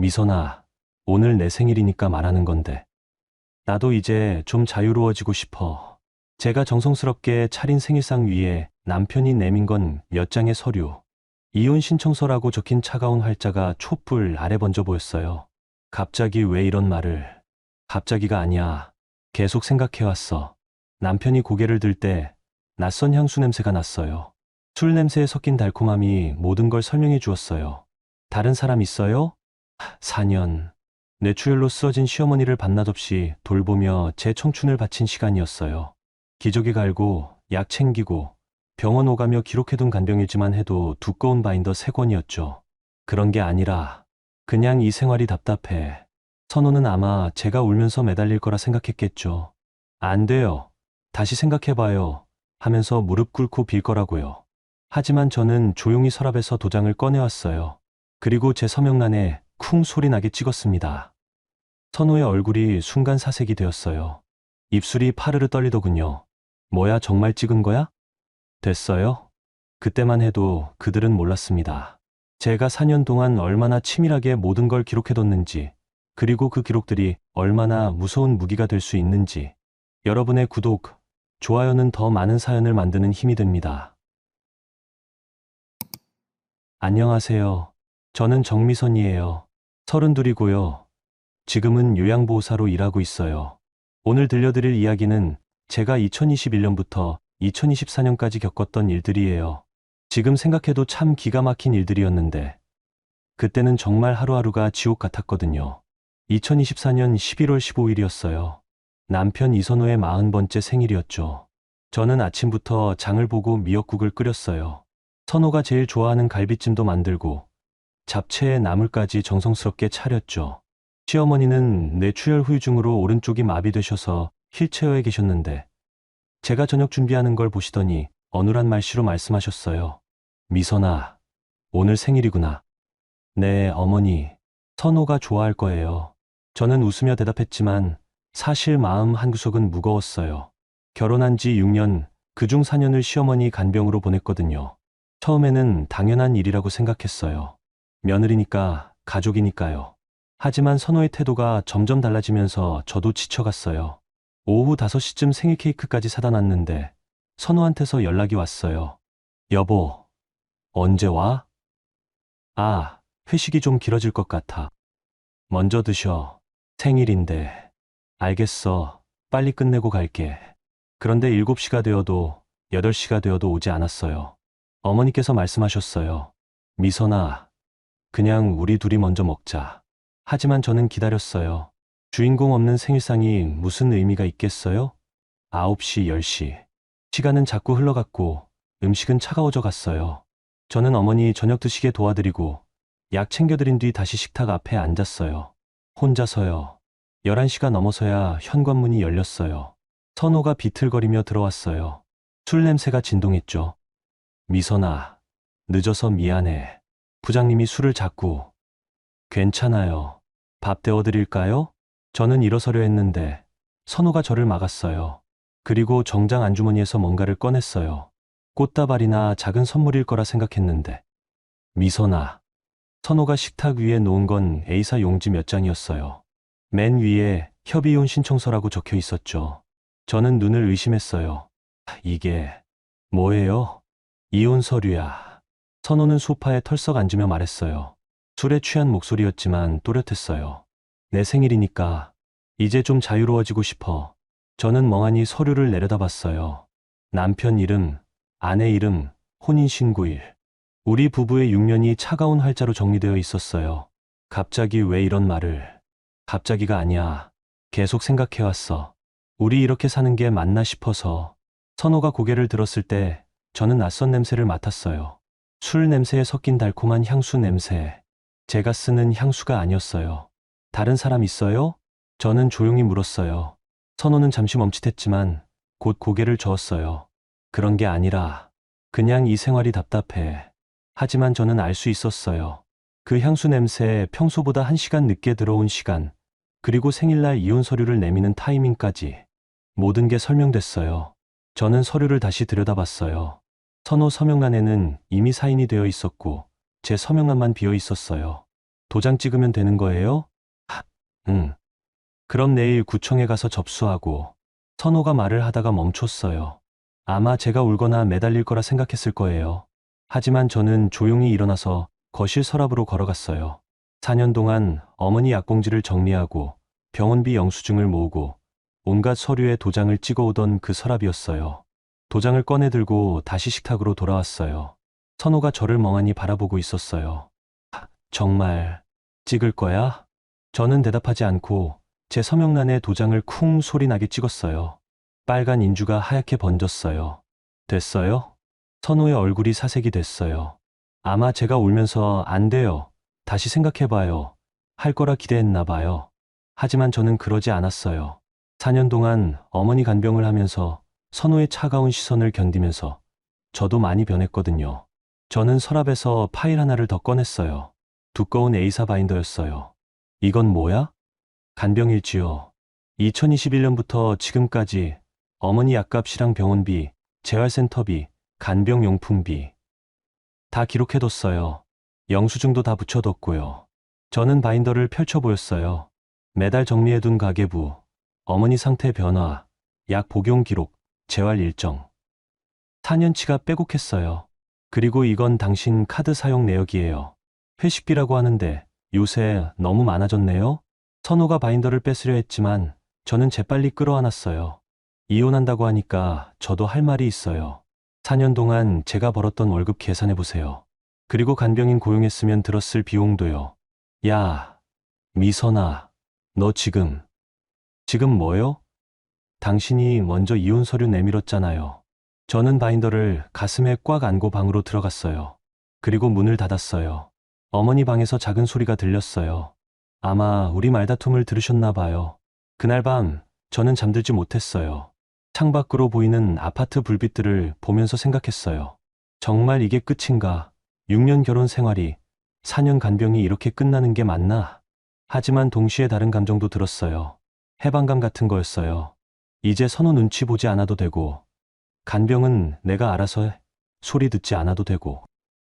미선아, 오늘 내 생일이니까 말하는 건데. 나도 이제 좀 자유로워지고 싶어. 제가 정성스럽게 차린 생일상 위에 남편이 내민 건 몇 장의 서류. 이혼 신청서라고 적힌 차가운 활자가 촛불 아래 번져 보였어요. 갑자기 왜 이런 말을. 갑자기가 아니야. 계속 생각해왔어. 남편이 고개를 들 때 낯선 향수 냄새가 났어요. 술 냄새에 섞인 달콤함이 모든 걸 설명해 주었어요. 다른 사람 있어요? 4년. 뇌출혈로 쓰러진 시어머니를 밤낮 없이 돌보며 제 청춘을 바친 시간이었어요. 기저귀 갈고 약 챙기고 병원 오가며 기록해둔 간병일지만 해도 두꺼운 바인더 3권이었죠. 그런 게 아니라 그냥 이 생활이 답답해. 선호는 아마 제가 울면서 매달릴 거라 생각했겠죠. 안 돼요. 다시 생각해봐요. 하면서 무릎 꿇고 빌 거라고요. 하지만 저는 조용히 서랍에서 도장을 꺼내왔어요. 그리고 제 서명란에 쿵 소리 나게 찍었습니다. 선호의 얼굴이 순간 사색이 되었어요. 입술이 파르르 떨리더군요. 뭐야, 정말 찍은 거야? 됐어요? 그때만 해도 그들은 몰랐습니다. 제가 4년 동안 얼마나 치밀하게 모든 걸 기록해뒀는지, 그리고 그 기록들이 얼마나 무서운 무기가 될 수 있는지. 여러분의 구독, 좋아요는 더 많은 사연을 만드는 힘이 됩니다. 안녕하세요. 저는 정미선이에요. 32이고요. 지금은 요양보호사로 일하고 있어요. 오늘 들려드릴 이야기는 제가 2021년부터 2024년까지 겪었던 일들이에요. 지금 생각해도 참 기가 막힌 일들이었는데, 그때는 정말 하루하루가 지옥 같았거든요. 2024년 11월 15일이었어요. 남편 이선호의 40번째 생일이었죠. 저는 아침부터 장을 보고 미역국을 끓였어요. 선호가 제일 좋아하는 갈비찜도 만들고 잡채에 나물까지 정성스럽게 차렸죠. 시어머니는 뇌출혈 후유증으로 오른쪽이 마비되셔서 휠체어에 계셨는데 제가 저녁 준비하는 걸 보시더니 어눌한 말씨로 말씀하셨어요. 미선아, 오늘 생일이구나. 네, 어머니. 선호가 좋아할 거예요. 저는 웃으며 대답했지만 사실 마음 한구석은 무거웠어요. 결혼한 지 6년, 그중 4년을 시어머니 간병으로 보냈거든요. 처음에는 당연한 일이라고 생각했어요. 며느리니까, 가족이니까요. 하지만 선호의 태도가 점점 달라지면서 저도 지쳐갔어요. 오후 5시쯤 생일 케이크까지 사다 놨는데 선호한테서 연락이 왔어요. 여보, 언제 와? 아, 회식이 좀 길어질 것 같아. 먼저 드셔. 생일인데. 알겠어. 빨리 끝내고 갈게. 그런데 7시가 되어도 8시가 되어도 오지 않았어요. 어머니께서 말씀하셨어요. 미선아, 그냥 우리 둘이 먼저 먹자. 하지만 저는 기다렸어요. 주인공 없는 생일상이 무슨 의미가 있겠어요? 9시, 10시. 시간은 자꾸 흘러갔고 음식은 차가워져 갔어요. 저는 어머니 저녁 드시게 도와드리고 약 챙겨드린 뒤 다시 식탁 앞에 앉았어요. 혼자서요. 11시가 넘어서야 현관문이 열렸어요. 선호가 비틀거리며 들어왔어요. 술 냄새가 진동했죠. 미선아, 늦어서 미안해. 부장님이 술을 자꾸. 괜찮아요. 밥 데워드릴까요? 저는 일어서려 했는데 선호가 저를 막았어요. 그리고 정장 안주머니에서 뭔가를 꺼냈어요. 꽃다발이나 작은 선물일 거라 생각했는데. 미선아. 선호가 식탁 위에 놓은 건 A사 용지 몇 장이었어요. 맨 위에 협의이혼 신청서라고 적혀 있었죠. 저는 눈을 의심했어요. 이게 뭐예요? 이혼 서류야. 선호는 소파에 털썩 앉으며 말했어요. 술에 취한 목소리였지만 또렷했어요. 내 생일이니까 이제 좀 자유로워지고 싶어. 저는 멍하니 서류를 내려다봤어요. 남편 이름, 아내 이름, 혼인신고일. 우리 부부의 6년이 차가운 활자로 정리되어 있었어요. 갑자기 왜 이런 말을. 갑자기가 아니야. 계속 생각해왔어. 우리 이렇게 사는 게 맞나 싶어서. 선호가 고개를 들었을 때 저는 낯선 냄새를 맡았어요. 술 냄새에 섞인 달콤한 향수 냄새. 제가 쓰는 향수가 아니었어요. 다른 사람 있어요? 저는 조용히 물었어요. 선호는 잠시 멈칫했지만 곧 고개를 저었어요. 그런 게 아니라 그냥 이 생활이 답답해. 하지만 저는 알 수 있었어요. 그 향수 냄새에 평소보다 1시간 늦게 들어온 시간, 그리고 생일날 이혼 서류를 내미는 타이밍까지 모든 게 설명됐어요. 저는 서류를 다시 들여다봤어요. 선호 서명란에는 이미 사인이 되어 있었고 제 서명란만 비어 있었어요. 도장 찍으면 되는 거예요? 응. 그럼 내일 구청에 가서 접수하고. 선호가 말을 하다가 멈췄어요. 아마 제가 울거나 매달릴 거라 생각했을 거예요. 하지만 저는 조용히 일어나서 거실 서랍으로 걸어갔어요. 4년 동안 어머니 약봉지를 정리하고 병원비 영수증을 모으고 온갖 서류에 도장을 찍어오던 그 서랍이었어요. 도장을 꺼내 들고 다시 식탁으로 돌아왔어요. 선호가 저를 멍하니 바라보고 있었어요. 정말 찍을 거야? 저는 대답하지 않고 제 서명란에 도장을 쿵 소리 나게 찍었어요. 빨간 인주가 하얗게 번졌어요. 됐어요? 선호의 얼굴이 사색이 됐어요. 아마 제가 울면서 안 돼요. 다시 생각해봐요. 할 거라 기대했나 봐요. 하지만 저는 그러지 않았어요. 4년 동안 어머니 간병을 하면서 선호의 차가운 시선을 견디면서 저도 많이 변했거든요. 저는 서랍에서 파일 하나를 더 꺼냈어요. 두꺼운 A사 바인더였어요. 이건 뭐야? 간병일지요. 2021년부터 지금까지 어머니 약값이랑 병원비, 재활센터비, 간병용품비 다 기록해뒀어요. 영수증도 다 붙여뒀고요. 저는 바인더를 펼쳐 보였어요. 매달 정리해둔 가계부, 어머니 상태 변화, 약 복용 기록, 재활 일정. 4년치가 빼곡했어요. 그리고 이건 당신 카드 사용 내역이에요. 회식비라고 하는데 요새 너무 많아졌네요. 선호가 바인더를 뺏으려 했지만 저는 재빨리 끌어안았어요. 이혼한다고 하니까 저도 할 말이 있어요. 4년 동안 제가 벌었던 월급 계산해보세요. 그리고 간병인 고용했으면 들었을 비용도요. 야, 미선아, 너 지금 뭐요? 당신이 먼저 이혼 서류 내밀었잖아요. 저는 바인더를 가슴에 꽉 안고 방으로 들어갔어요. 그리고 문을 닫았어요. 어머니 방에서 작은 소리가 들렸어요. 아마 우리 말다툼을 들으셨나 봐요. 그날 밤 저는 잠들지 못했어요. 창밖으로 보이는 아파트 불빛들을 보면서 생각했어요. 정말 이게 끝인가? 6년 결혼 생활이 4년 간병이 이렇게 끝나는 게 맞나? 하지만 동시에 다른 감정도 들었어요. 해방감 같은 거였어요. 이제 선호 눈치 보지 않아도 되고 간병은 내가 알아서 해. 소리 듣지 않아도 되고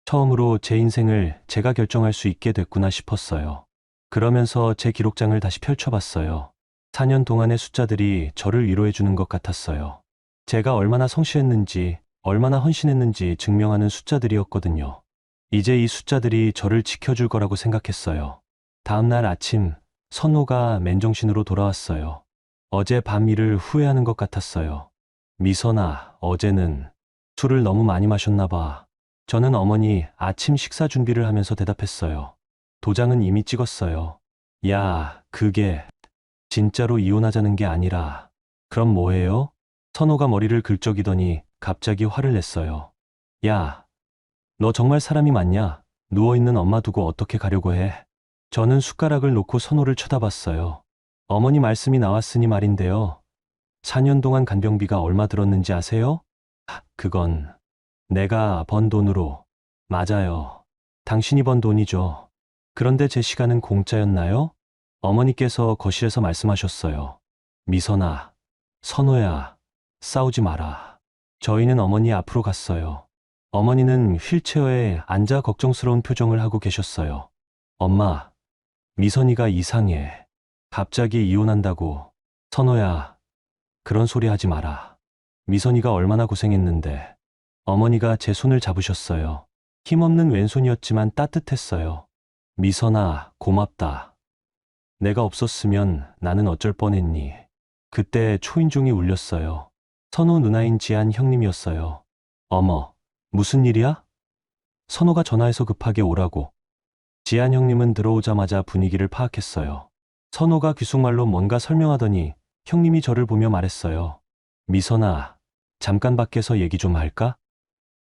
처음으로 제 인생을 제가 결정할 수 있게 됐구나 싶었어요. 그러면서 제 기록장을 다시 펼쳐봤어요. 4년 동안의 숫자들이 저를 위로해 주는 것 같았어요. 제가 얼마나 성실했는지, 얼마나 헌신했는지 증명하는 숫자들이었거든요. 이제 이 숫자들이 저를 지켜줄 거라고 생각했어요. 다음 날 아침, 선호가 맨정신으로 돌아왔어요. 어제 밤 일을 후회하는 것 같았어요. 미선아, 어제는 술을 너무 많이 마셨나 봐. 저는 어머니 아침 식사 준비를 하면서 대답했어요. 도장은 이미 찍었어요. 야, 그게 진짜로 이혼하자는 게 아니라. 그럼 뭐해요? 선호가 머리를 긁적이더니 갑자기 화를 냈어요. 야, 너 정말 사람이 맞냐? 누워있는 엄마 두고 어떻게 가려고 해? 저는 숟가락을 놓고 선호를 쳐다봤어요. 어머니 말씀이 나왔으니 말인데요. 4년 동안 간병비가 얼마 들었는지 아세요? 그건 내가 번 돈으로. 맞아요. 당신이 번 돈이죠. 그런데 제 시간은 공짜였나요? 어머니께서 거실에서 말씀하셨어요. 미선아, 선호야, 싸우지 마라. 저희는 어머니 앞으로 갔어요. 어머니는 휠체어에 앉아 걱정스러운 표정을 하고 계셨어요. 엄마, 미선이가 이상해. 갑자기 이혼한다고. 선호야, 그런 소리 하지 마라. 미선이가 얼마나 고생했는데. 어머니가 제 손을 잡으셨어요. 힘없는 왼손이었지만 따뜻했어요. 미선아, 고맙다. 내가 없었으면 나는 어쩔 뻔했니. 그때 초인종이 울렸어요. 선호 누나인 지한 형님이었어요. 어머, 무슨 일이야? 선호가 전화해서 급하게 오라고. 지한 형님은 들어오자마자 분위기를 파악했어요. 선호가 귓속말로 뭔가 설명하더니 형님이 저를 보며 말했어요. 미선아, 잠깐 밖에서 얘기 좀 할까?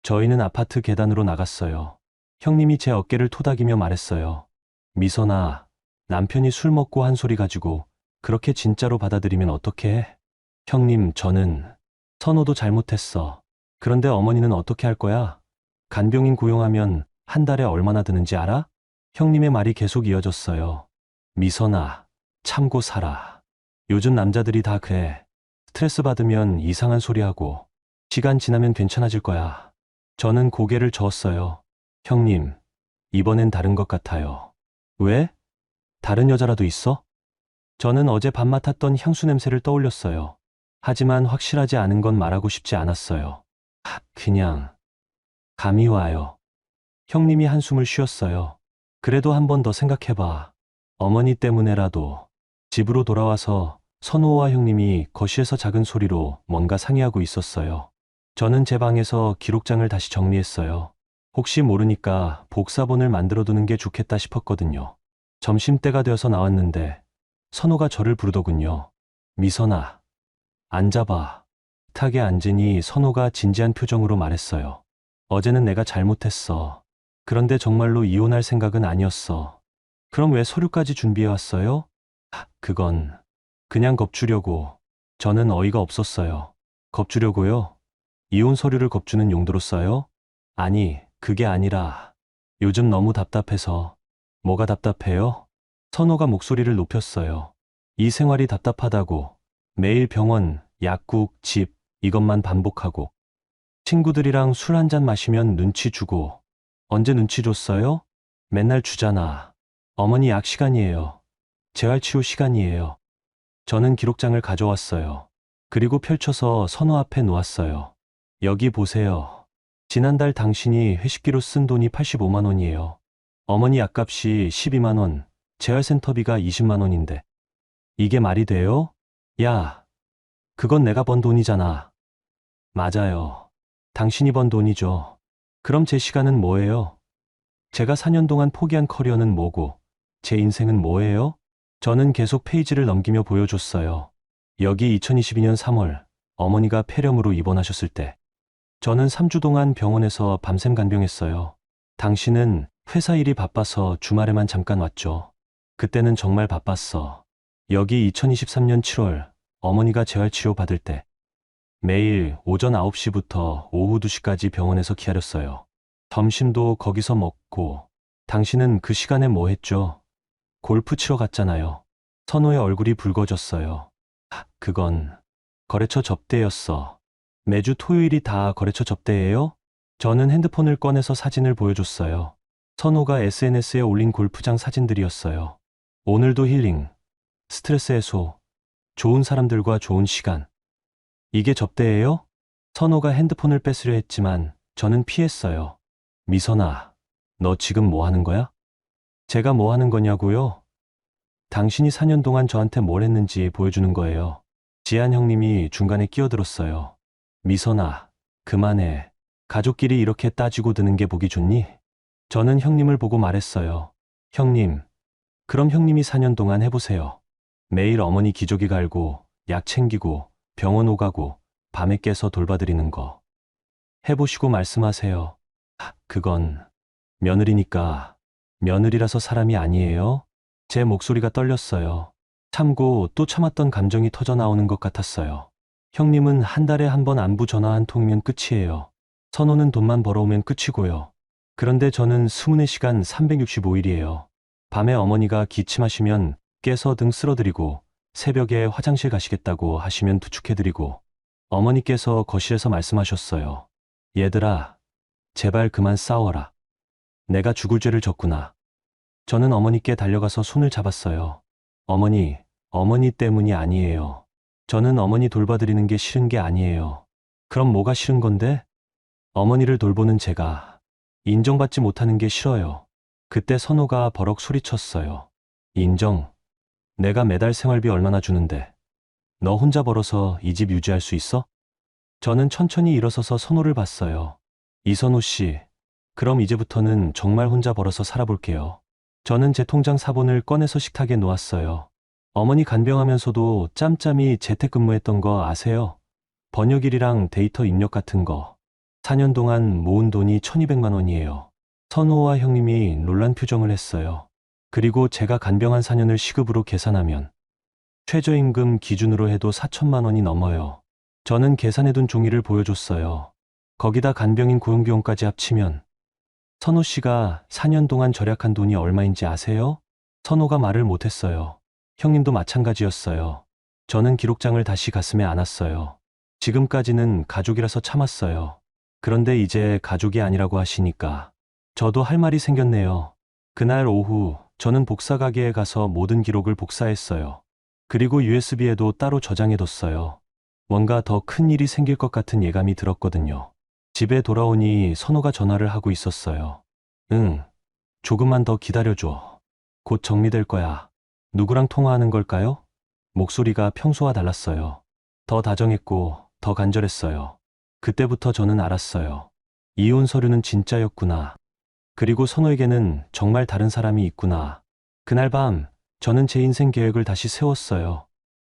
저희는 아파트 계단으로 나갔어요. 형님이 제 어깨를 토닥이며 말했어요. 미선아, 남편이 술 먹고 한 소리 가지고 그렇게 진짜로 받아들이면 어떡해? 형님, 저는 선호도 잘못했어. 그런데 어머니는 어떻게 할 거야? 간병인 고용하면 한 달에 얼마나 드는지 알아? 형님의 말이 계속 이어졌어요. 미선아, 참고 살아. 요즘 남자들이 다 그래. 스트레스 받으면 이상한 소리 하고 시간 지나면 괜찮아질 거야. 저는 고개를 저었어요. 형님, 이번엔 다른 것 같아요. 왜? 다른 여자라도 있어? 저는 어제 밤 맡았던 향수 냄새를 떠올렸어요. 하지만 확실하지 않은 건 말하고 싶지 않았어요. 그냥 감이 와요. 형님이 한숨을 쉬었어요. 그래도 한 번 더 생각해봐. 어머니 때문에라도. 집으로 돌아와서 선호와 형님이 거실에서 작은 소리로 뭔가 상의하고 있었어요. 저는 제 방에서 기록장을 다시 정리했어요. 혹시 모르니까 복사본을 만들어두는 게 좋겠다 싶었거든요. 점심때가 되어서 나왔는데 선호가 저를 부르더군요. 미선아, 앉아봐. 탁에 앉으니 선호가 진지한 표정으로 말했어요. 어제는 내가 잘못했어. 그런데 정말로 이혼할 생각은 아니었어. 그럼 왜 서류까지 준비해왔어요? 그건 그냥 겁주려고. 저는 어이가 없었어요. 겁주려고요? 이혼 서류를 겁주는 용도로 써요? 아니, 그게 아니라 요즘 너무 답답해서. 뭐가 답답해요? 선호가 목소리를 높였어요. 이 생활이 답답하다고. 매일 병원, 약국, 집, 이것만 반복하고. 친구들이랑 술 한잔 마시면 눈치 주고. 언제 눈치 줬어요? 맨날 주잖아. 어머니 약 시간이에요. 재활치료 시간이에요. 저는 기록장을 가져왔어요. 그리고 펼쳐서 선호 앞에 놓았어요. 여기 보세요. 지난달 당신이 회식비로 쓴 돈이 85만 원이에요. 어머니 약값이 12만 원, 재활센터비가 20만 원인데. 이게 말이 돼요? 야, 그건 내가 번 돈이잖아. 맞아요. 당신이 번 돈이죠. 그럼 제 시간은 뭐예요? 제가 4년 동안 포기한 커리어는 뭐고, 제 인생은 뭐예요? 저는 계속 페이지를 넘기며 보여줬어요. 여기 2022년 3월, 어머니가 폐렴으로 입원하셨을 때. 저는 3주 동안 병원에서 밤샘 간병했어요. 당신은 회사 일이 바빠서 주말에만 잠깐 왔죠. 그때는 정말 바빴어. 여기 2023년 7월, 어머니가 재활치료 받을 때. 매일 오전 9시부터 오후 2시까지 병원에서 기다렸어요. 점심도 거기서 먹고. 당신은 그 시간에 뭐 했죠? 골프 치러 갔잖아요. 선호의 얼굴이 붉어졌어요. 그건 거래처 접대였어. 매주 토요일이 다 거래처 접대예요? 저는 핸드폰을 꺼내서 사진을 보여줬어요. 선호가 SNS에 올린 골프장 사진들이었어요. 오늘도 힐링, 스트레스 해소, 좋은 사람들과 좋은 시간. 이게 접대예요? 선호가 핸드폰을 뺏으려 했지만 저는 피했어요. 미선아, 너 지금 뭐 하는 거야? 제가 뭐 하는 거냐고요? 당신이 4년 동안 저한테 뭘 했는지 보여주는 거예요. 지한 형님이 중간에 끼어들었어요. 미선아, 그만해. 가족끼리 이렇게 따지고 드는 게 보기 좋니? 저는 형님을 보고 말했어요. 형님, 그럼 형님이 4년 동안 해보세요. 매일 어머니 기저귀 갈고, 약 챙기고, 병원 오가고, 밤에 깨서 돌봐드리는 거. 해보시고 말씀하세요. 그건 며느리니까. 며느리라서 사람이 아니에요? 제 목소리가 떨렸어요. 참고 또 참았던 감정이 터져 나오는 것 같았어요. 형님은 한 달에 한 번 안부 전화 한 통이면 끝이에요. 선호는 돈만 벌어오면 끝이고요. 그런데 저는 24시간 365일이에요. 밤에 어머니가 기침하시면 깨서 등 쓸어드리고, 새벽에 화장실 가시겠다고 하시면 부축해드리고, 어머니께서 거실에서 말씀하셨어요. 얘들아, 제발 그만 싸워라. 내가 죽을 죄를 졌구나. 저는 어머니께 달려가서 손을 잡았어요. 어머니 때문이 아니에요. 저는 어머니 돌봐드리는 게 싫은 게 아니에요. 그럼 뭐가 싫은 건데? 어머니를 돌보는 제가 인정받지 못하는 게 싫어요. 그때 선호가 버럭 소리쳤어요. 인정? 내가 매달 생활비 얼마나 주는데 너 혼자 벌어서 이 집 유지할 수 있어? 저는 천천히 일어서서 선호를 봤어요. 이선호 씨, 그럼 이제부터는 정말 혼자 벌어서 살아볼게요. 저는 제 통장 사본을 꺼내서 식탁에 놓았어요. 어머니 간병하면서도 짬짬이 재택근무했던 거 아세요? 번역일이랑 데이터 입력 같은 거. 4년 동안 모은 돈이 1200만 원이에요. 선호와 형님이 놀란 표정을 했어요. 그리고 제가 간병한 4년을 시급으로 계산하면 최저임금 기준으로 해도 4천만 원이 넘어요. 저는 계산해둔 종이를 보여줬어요. 거기다 간병인 고용비용까지 합치면 선호 씨가 4년 동안 절약한 돈이 얼마인지 아세요? 선호가 말을 못했어요. 형님도 마찬가지였어요. 저는 기록장을 다시 가슴에 안았어요. 지금까지는 가족이라서 참았어요. 그런데 이제 가족이 아니라고 하시니까 저도 할 말이 생겼네요. 그날 오후 저는 복사 가게에 가서 모든 기록을 복사했어요. 그리고 USB에도 따로 저장해뒀어요. 뭔가 더 큰 일이 생길 것 같은 예감이 들었거든요. 집에 돌아오니 선호가 전화를 하고 있었어요. 응, 조금만 더 기다려줘. 곧 정리될 거야. 누구랑 통화하는 걸까요? 목소리가 평소와 달랐어요. 더 다정했고 더 간절했어요. 그때부터 저는 알았어요. 이혼 서류는 진짜였구나. 그리고 선호에게는 정말 다른 사람이 있구나. 그날 밤 저는 제 인생 계획을 다시 세웠어요.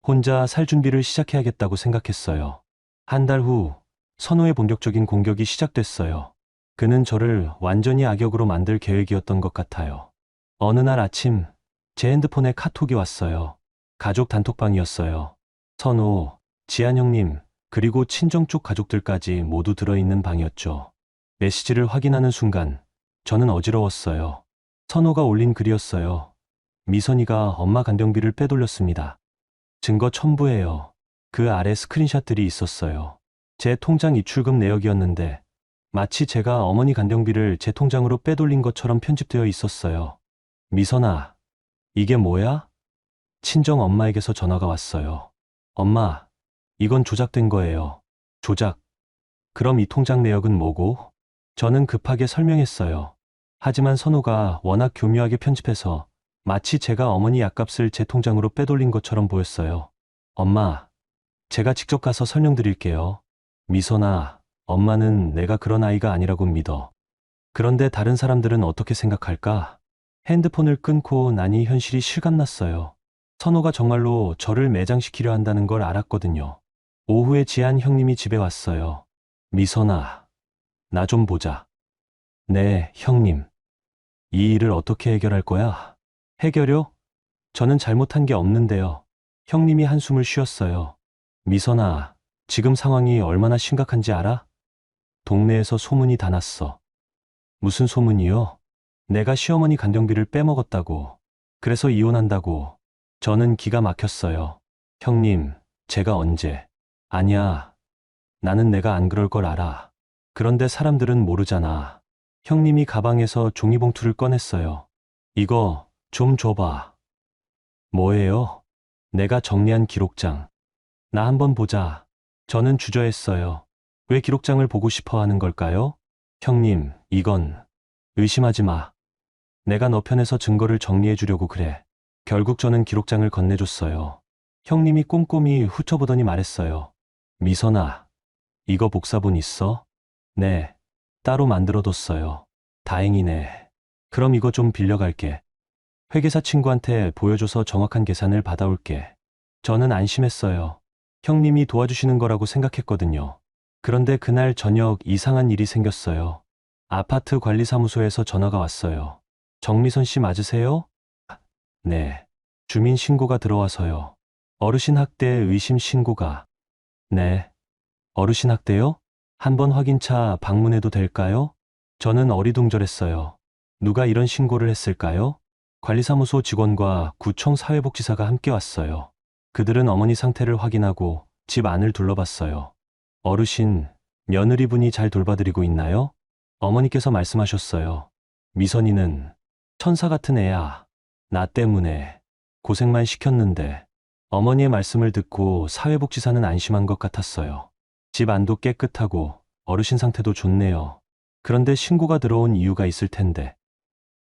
혼자 살 준비를 시작해야겠다고 생각했어요. 한 달 후 선호의 본격적인 공격이 시작됐어요. 그는 저를 완전히 악역으로 만들 계획이었던 것 같아요. 어느 날 아침 제 핸드폰에 카톡이 왔어요. 가족 단톡방이었어요. 선호, 지한 형님, 그리고 친정 쪽 가족들까지 모두 들어있는 방이었죠. 메시지를 확인하는 순간 저는 어지러웠어요. 선호가 올린 글이었어요. 미선이가 엄마 간병비를 빼돌렸습니다. 증거 첨부해요. 그 아래 스크린샷들이 있었어요. 제 통장 입출금 내역이었는데 마치 제가 어머니 간병비를 제 통장으로 빼돌린 것처럼 편집되어 있었어요. 미선아, 이게 뭐야? 친정 엄마에게서 전화가 왔어요. 엄마, 이건 조작된 거예요. 조작. 그럼 이 통장 내역은 뭐고? 저는 급하게 설명했어요. 하지만 선호가 워낙 교묘하게 편집해서 마치 제가 어머니 약값을 제 통장으로 빼돌린 것처럼 보였어요. 엄마, 제가 직접 가서 설명드릴게요. 미선아, 엄마는 내가 그런 아이가 아니라고 믿어. 그런데 다른 사람들은 어떻게 생각할까? 핸드폰을 끊고 나니 현실이 실감났어요. 선호가 정말로 저를 매장시키려 한다는 걸 알았거든요. 오후에 지한 형님이 집에 왔어요. 미선아, 나 좀 보자. 네, 형님. 이 일을 어떻게 해결할 거야? 해결요? 저는 잘못한 게 없는데요. 형님이 한숨을 쉬었어요. 미선아, 지금 상황이 얼마나 심각한지 알아? 동네에서 소문이 다 났어. 무슨 소문이요? 내가 시어머니 간병비를 빼먹었다고. 그래서 이혼한다고. 저는 기가 막혔어요. 형님, 제가 언제? 아니야. 나는 내가 안 그럴 걸 알아. 그런데 사람들은 모르잖아. 형님이 가방에서 종이봉투를 꺼냈어요. 이거 좀 줘봐. 뭐예요? 내가 정리한 기록장. 나 한번 보자. 저는 주저했어요. 왜 기록장을 보고 싶어 하는 걸까요? 형님, 이건 의심하지 마. 내가 너 편에서 증거를 정리해 주려고 그래. 결국 저는 기록장을 건네줬어요. 형님이 꼼꼼히 훑어보더니 말했어요. 미선아, 이거 복사본 있어? 네, 따로 만들어뒀어요. 다행이네. 그럼 이거 좀 빌려갈게. 회계사 친구한테 보여줘서 정확한 계산을 받아올게. 저는 안심했어요. 형님이 도와주시는 거라고 생각했거든요. 그런데 그날 저녁 이상한 일이 생겼어요. 아파트 관리사무소에서 전화가 왔어요. 정미선 씨 맞으세요? 네. 주민 신고가 들어와서요. 어르신 학대 의심 신고가. 네. 어르신 학대요? 한번 확인차 방문해도 될까요? 저는 어리둥절했어요. 누가 이런 신고를 했을까요? 관리사무소 직원과 구청 사회복지사가 함께 왔어요. 그들은 어머니 상태를 확인하고 집 안을 둘러봤어요. 어르신, 며느리분이 잘 돌봐드리고 있나요? 어머니께서 말씀하셨어요. 미선이는 천사 같은 애야. 나 때문에 고생만 시켰는데. 어머니의 말씀을 듣고 사회복지사는 안심한 것 같았어요. 집 안도 깨끗하고 어르신 상태도 좋네요. 그런데 신고가 들어온 이유가 있을 텐데.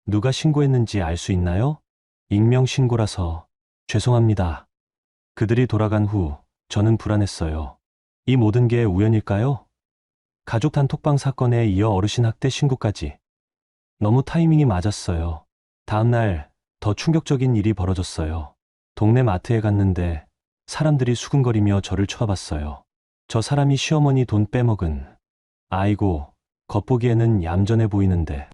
누가 신고했는지 알 수 있나요? 익명 신고라서 죄송합니다. 그들이 돌아간 후 저는 불안했어요. 이 모든 게 우연일까요? 가족 단톡방 사건에 이어 어르신 학대 신고까지. 너무 타이밍이 맞았어요. 다음 날 더 충격적인 일이 벌어졌어요. 동네 마트에 갔는데 사람들이 수근거리며 저를 쳐다봤어요. 저 사람이 시어머니 돈 빼먹은. 아이고, 겉보기에는 얌전해 보이는데.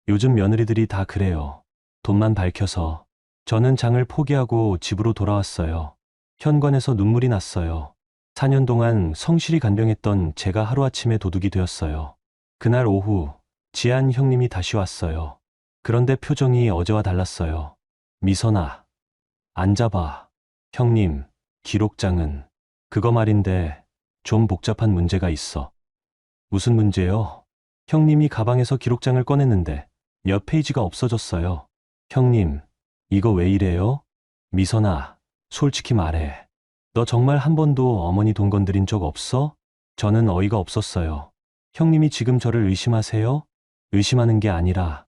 요즘 며느리들이 다 그래요. 돈만 밝혀서. 저는 장을 포기하고 집으로 돌아왔어요. 현관에서 눈물이 났어요. 4년 동안 성실히 간병했던 제가 하루아침에 도둑이 되었어요. 그날 오후 지한 형님이 다시 왔어요. 그런데 표정이 어제와 달랐어요. 미선아, 앉아봐. 형님, 기록장은. 그거 말인데 좀 복잡한 문제가 있어. 무슨 문제요? 형님이 가방에서 기록장을 꺼냈는데 몇 페이지가 없어졌어요. 형님, 이거 왜 이래요? 미선아, 솔직히 말해. 너 정말 한 번도 어머니 돈 건드린 적 없어? 저는 어이가 없었어요. 형님이 지금 저를 의심하세요? 의심하는 게 아니라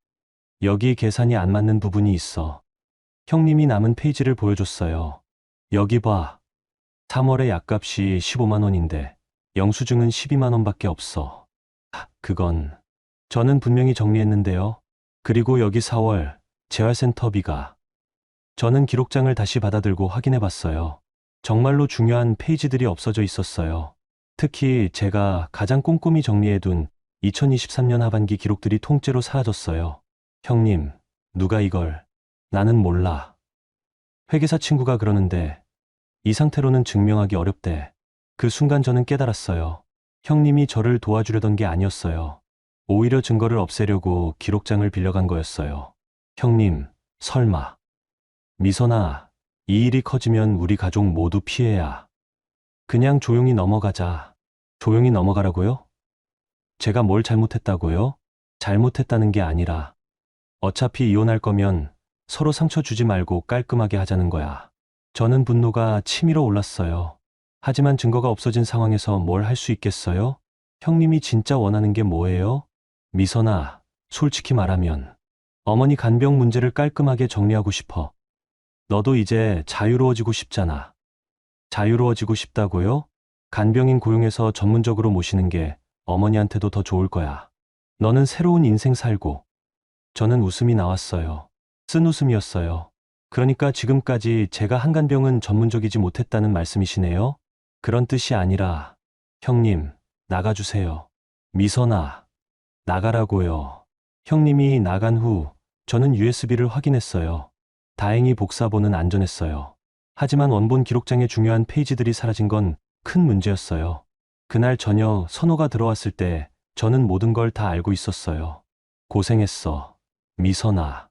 여기 계산이 안 맞는 부분이 있어. 형님이 남은 페이지를 보여줬어요. 여기 봐. 3월에 약값이 15만 원인데 영수증은 12만 원밖에 없어. 그건 저는 분명히 정리했는데요. 그리고 여기 4월 재활센터비가 저는 기록장을 다시 받아들고 확인해 봤어요. 정말로 중요한 페이지들이 없어져 있었어요. 특히 제가 가장 꼼꼼히 정리해둔 2023년 하반기 기록들이 통째로 사라졌어요. 형님, 누가 이걸? 나는 몰라. 회계사 친구가 그러는데 이 상태로는 증명하기 어렵대. 그 순간 저는 깨달았어요. 형님이 저를 도와주려던 게 아니었어요. 오히려 증거를 없애려고 기록장을 빌려간 거였어요. 형님, 설마. 미선아, 이 일이 커지면 우리 가족 모두 피해야. 그냥 조용히 넘어가자. 조용히 넘어가라고요? 제가 뭘 잘못했다고요? 잘못했다는 게 아니라 어차피 이혼할 거면 서로 상처 주지 말고 깔끔하게 하자는 거야. 저는 분노가 치밀어 올랐어요. 하지만 증거가 없어진 상황에서 뭘 할 수 있겠어요? 형님이 진짜 원하는 게 뭐예요? 미선아, 솔직히 말하면 어머니 간병 문제를 깔끔하게 정리하고 싶어. 너도 이제 자유로워지고 싶잖아. 자유로워지고 싶다고요? 간병인 고용해서 전문적으로 모시는 게 어머니한테도 더 좋을 거야. 너는 새로운 인생 살고. 저는 웃음이 나왔어요. 쓴 웃음이었어요. 그러니까 지금까지 제가 한간병은 전문적이지 못했다는 말씀이시네요? 그런 뜻이 아니라, 형님, 나가주세요. 미선아, 나가라고요. 형님이 나간 후 저는 USB를 확인했어요. 다행히 복사본은 안전했어요. 하지만 원본 기록장의 중요한 페이지들이 사라진 건 큰 문제였어요. 그날 저녁 선호가 들어왔을 때 저는 모든 걸 다 알고 있었어요. 고생했어. 미선아.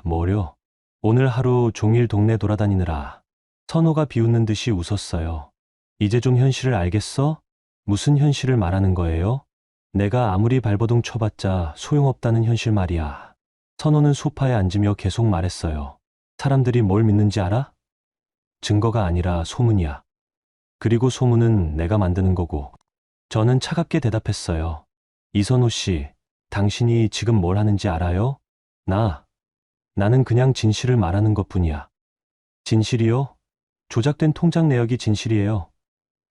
뭐려? 오늘 하루 종일 동네 돌아다니느라 선호가 비웃는 듯이 웃었어요. 이제 좀 현실을 알겠어? 무슨 현실을 말하는 거예요? 내가 아무리 발버둥 쳐봤자 소용없다는 현실 말이야. 선호는 소파에 앉으며 계속 말했어요. 사람들이 뭘 믿는지 알아? 증거가 아니라 소문이야. 그리고 소문은 내가 만드는 거고. 저는 차갑게 대답했어요. 이선호 씨, 당신이 지금 뭘 하는지 알아요? 나는 그냥 진실을 말하는 것뿐이야. 진실이요? 조작된 통장 내역이 진실이에요.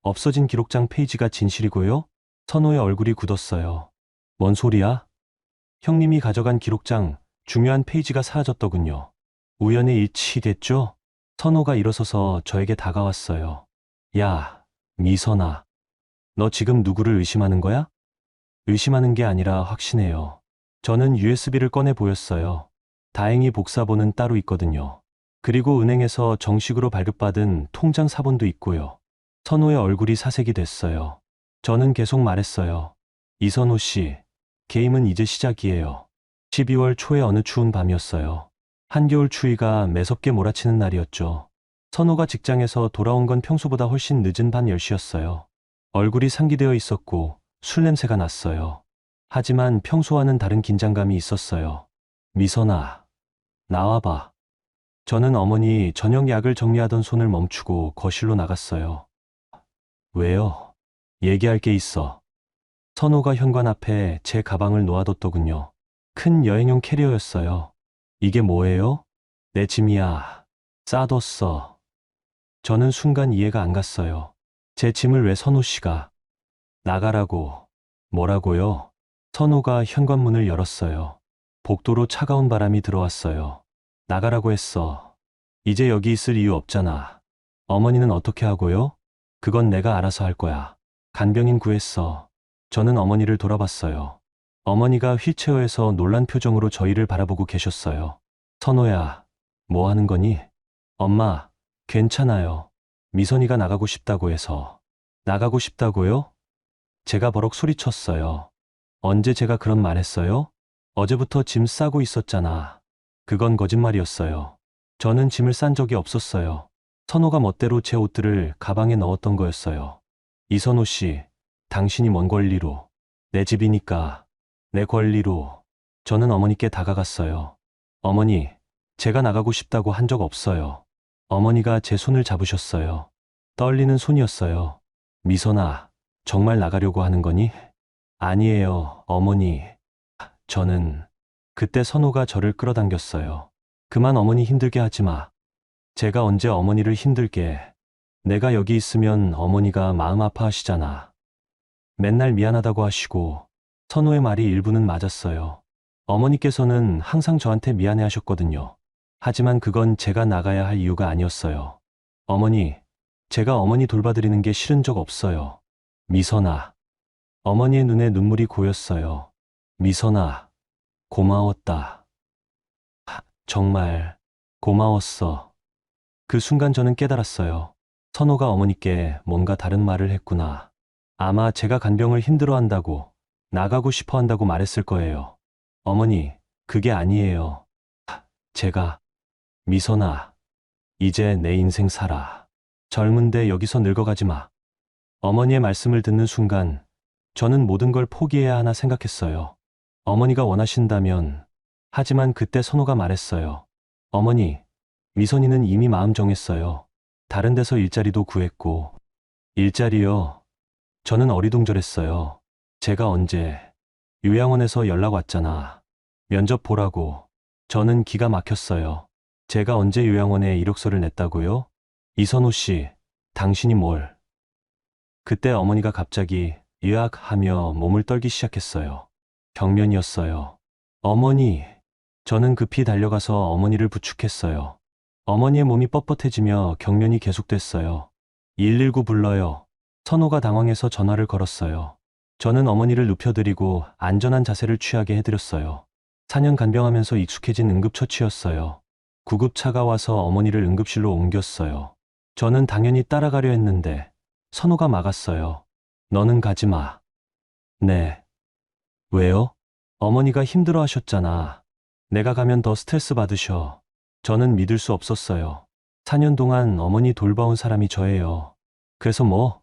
없어진 기록장 페이지가 진실이고요? 선호의 얼굴이 굳었어요. 뭔 소리야? 형님이 가져간 기록장 중요한 페이지가 사라졌더군요. 우연의 일치겠죠? 선호가 일어서서 저에게 다가왔어요. 야, 미선아. 너 지금 누구를 의심하는 거야? 의심하는 게 아니라 확신해요. 저는 USB를 꺼내 보였어요. 다행히 복사본은 따로 있거든요. 그리고 은행에서 정식으로 발급받은 통장 사본도 있고요. 선호의 얼굴이 사색이 됐어요. 저는 계속 말했어요. 이선호 씨, 게임은 이제 시작이에요. 12월 초의 어느 추운 밤이었어요. 한겨울 추위가 매섭게 몰아치는 날이었죠. 선호가 직장에서 돌아온 건 평소보다 훨씬 늦은 밤 10시였어요. 얼굴이 상기되어 있었고 술 냄새가 났어요. 하지만 평소와는 다른 긴장감이 있었어요. 미선아, 나와봐. 저는 어머니 저녁 약을 정리하던 손을 멈추고 거실로 나갔어요. 왜요? 얘기할 게 있어. 선호가 현관 앞에 제 가방을 놓아뒀더군요. 큰 여행용 캐리어였어요. 이게 뭐예요? 내 짐이야. 싸뒀어. 저는 순간 이해가 안 갔어요. 제 짐을 왜 선호 씨가? 나가라고. 뭐라고요? 선호가 현관문을 열었어요. 복도로 차가운 바람이 들어왔어요. 나가라고 했어. 이제 여기 있을 이유 없잖아. 어머니는 어떻게 하고요? 그건 내가 알아서 할 거야. 간병인 구했어. 저는 어머니를 돌아봤어요. 어머니가 휠체어에서 놀란 표정으로 저희를 바라보고 계셨어요. 선호야, 뭐 하는 거니? 엄마, 괜찮아요. 미선이가 나가고 싶다고 해서. 나가고 싶다고요? 제가 버럭 소리쳤어요. 언제 제가 그런 말 했어요? 어제부터 짐 싸고 있었잖아. 그건 거짓말이었어요. 저는 짐을 싼 적이 없었어요. 선호가 멋대로 제 옷들을 가방에 넣었던 거였어요. 이선호 씨, 당신이 뭔 권리로? 내 집이니까 내 권리로. 저는 어머니께 다가갔어요. 어머니, 제가 나가고 싶다고 한 적 없어요. 어머니가 제 손을 잡으셨어요. 떨리는 손이었어요. 미선아, 정말 나가려고 하는 거니? 아니에요, 어머니. 저는 그때 선호가 저를 끌어당겼어요. 그만 어머니 힘들게 하지 마. 제가 언제 어머니를 힘들게. 내가 여기 있으면 어머니가 마음 아파하시잖아. 맨날 미안하다고 하시고 선호의 말이 일부는 맞았어요. 어머니께서는 항상 저한테 미안해 하셨거든요. 하지만 그건 제가 나가야 할 이유가 아니었어요. 어머니, 제가 어머니 돌봐드리는 게 싫은 적 없어요. 미선아. 어머니의 눈에 눈물이 고였어요. 미선아, 고마웠다. 정말 고마웠어. 그 순간 저는 깨달았어요. 선호가 어머니께 뭔가 다른 말을 했구나. 아마 제가 간병을 힘들어한다고, 나가고 싶어 한다고 말했을 거예요. 어머니, 그게 아니에요. 제가, 미선아, 이제 내 인생 살아. 젊은데 여기서 늙어가지 마. 어머니의 말씀을 듣는 순간, 저는 모든 걸 포기해야 하나 생각했어요. 어머니가 원하신다면, 하지만 그때 선호가 말했어요. 어머니, 미선이는 이미 마음 정했어요. 다른 데서 일자리도 구했고. 일자리요? 저는 어리둥절했어요. 제가 언제, 요양원에서 연락 왔잖아. 면접 보라고. 저는 기가 막혔어요. 제가 언제 요양원에 이력서를 냈다고요? 이선호 씨, 당신이 뭘. 그때 어머니가 갑자기 으악하며 몸을 떨기 시작했어요. 경련이었어요. 어머니, 저는 급히 달려가서 어머니를 부축했어요. 어머니의 몸이 뻣뻣해지며 경련이 계속됐어요. 119 불러요. 선호가 당황해서 전화를 걸었어요. 저는 어머니를 눕혀드리고 안전한 자세를 취하게 해드렸어요. 4년 간병하면서 익숙해진 응급처치였어요. 구급차가 와서 어머니를 응급실로 옮겼어요. 저는 당연히 따라가려 했는데 선호가 막았어요. 너는 가지 마. 네. 왜요? 어머니가 힘들어 하셨잖아. 내가 가면 더 스트레스 받으셔. 저는 믿을 수 없었어요. 4년 동안 어머니 돌봐온 사람이 저예요. 그래서 뭐?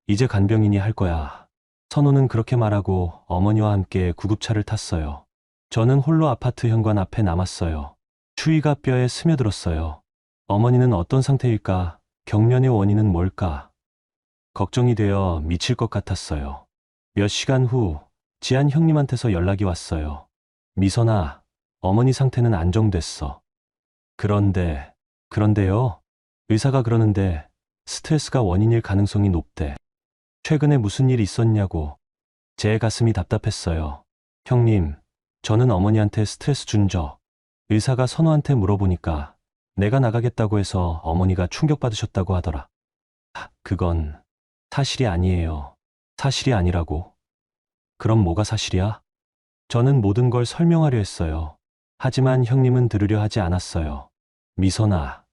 이제 간병인이 할 거야. 선호는 그렇게 말하고 어머니와 함께 구급차를 탔어요. 저는 홀로 아파트 현관 앞에 남았어요. 추위가 뼈에 스며들었어요. 어머니는 어떤 상태일까? 경련의 원인은 뭘까? 걱정이 되어 미칠 것 같았어요. 몇 시간 후 지한 형님한테서 연락이 왔어요. 미선아, 어머니 상태는 안정됐어. 그런데요? 의사가 그러는데 스트레스가 원인일 가능성이 높대. 최근에 무슨 일 있었냐고. 제 가슴이 답답했어요. 형님, 저는 어머니한테 스트레스 준 적. 의사가 선호한테 물어보니까 내가 나가겠다고 해서 어머니가 충격받으셨다고 하더라. 그건 사실이 아니에요. 사실이 아니라고. 그럼 뭐가 사실이야? 저는 모든 걸 설명하려 했어요. 하지만 형님은 들으려 하지 않았어요. 미선아,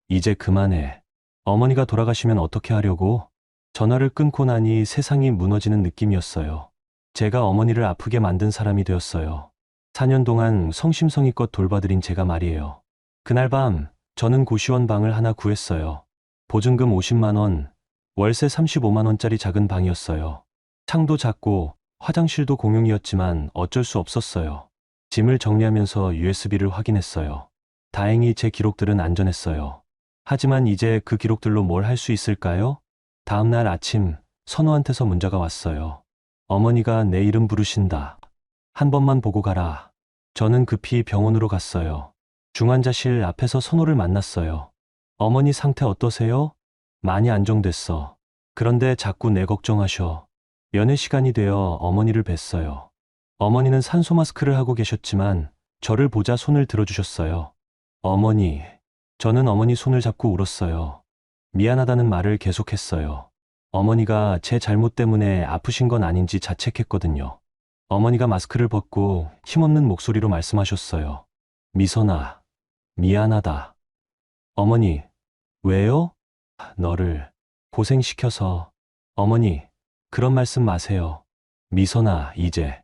이제 그만해. 어머니가 돌아가시면 어떻게 하려고? 전화를 끊고 나니 세상이 무너지는 느낌이었어요. 제가 어머니를 아프게 만든 사람이 되었어요. 4년 동안 성심성의껏 돌봐드린 제가 말이에요. 그날 밤 저는 고시원 방을 하나 구했어요. 보증금 50만 원, 월세 35만 원짜리 작은 방이었어요. 창도 작고 화장실도 공용이었지만 어쩔 수 없었어요. 짐을 정리하면서 USB를 확인했어요. 다행히 제 기록들은 안전했어요. 하지만 이제 그 기록들로 뭘 할 수 있을까요? 다음 날 아침 선호한테서 문자가 왔어요. 어머니가 내 이름 부르신다. 한 번만 보고 가라. 저는 급히 병원으로 갔어요. 중환자실 앞에서 선호를 만났어요. 어머니 상태 어떠세요? 많이 안정됐어. 그런데 자꾸 내 걱정하셔. 면회 시간이 되어 어머니를 뵀어요. 어머니는 산소 마스크를 하고 계셨지만 저를 보자 손을 들어주셨어요. 어머니, 저는 어머니 손을 잡고 울었어요. 미안하다는 말을 계속했어요. 어머니가 제 잘못 때문에 아프신 건 아닌지 자책했거든요. 어머니가 마스크를 벗고 힘없는 목소리로 말씀하셨어요. 미선아, 미안하다. 어머니, 왜요? 너를 고생시켜서. 어머니, 그런 말씀 마세요. 미선아, 이제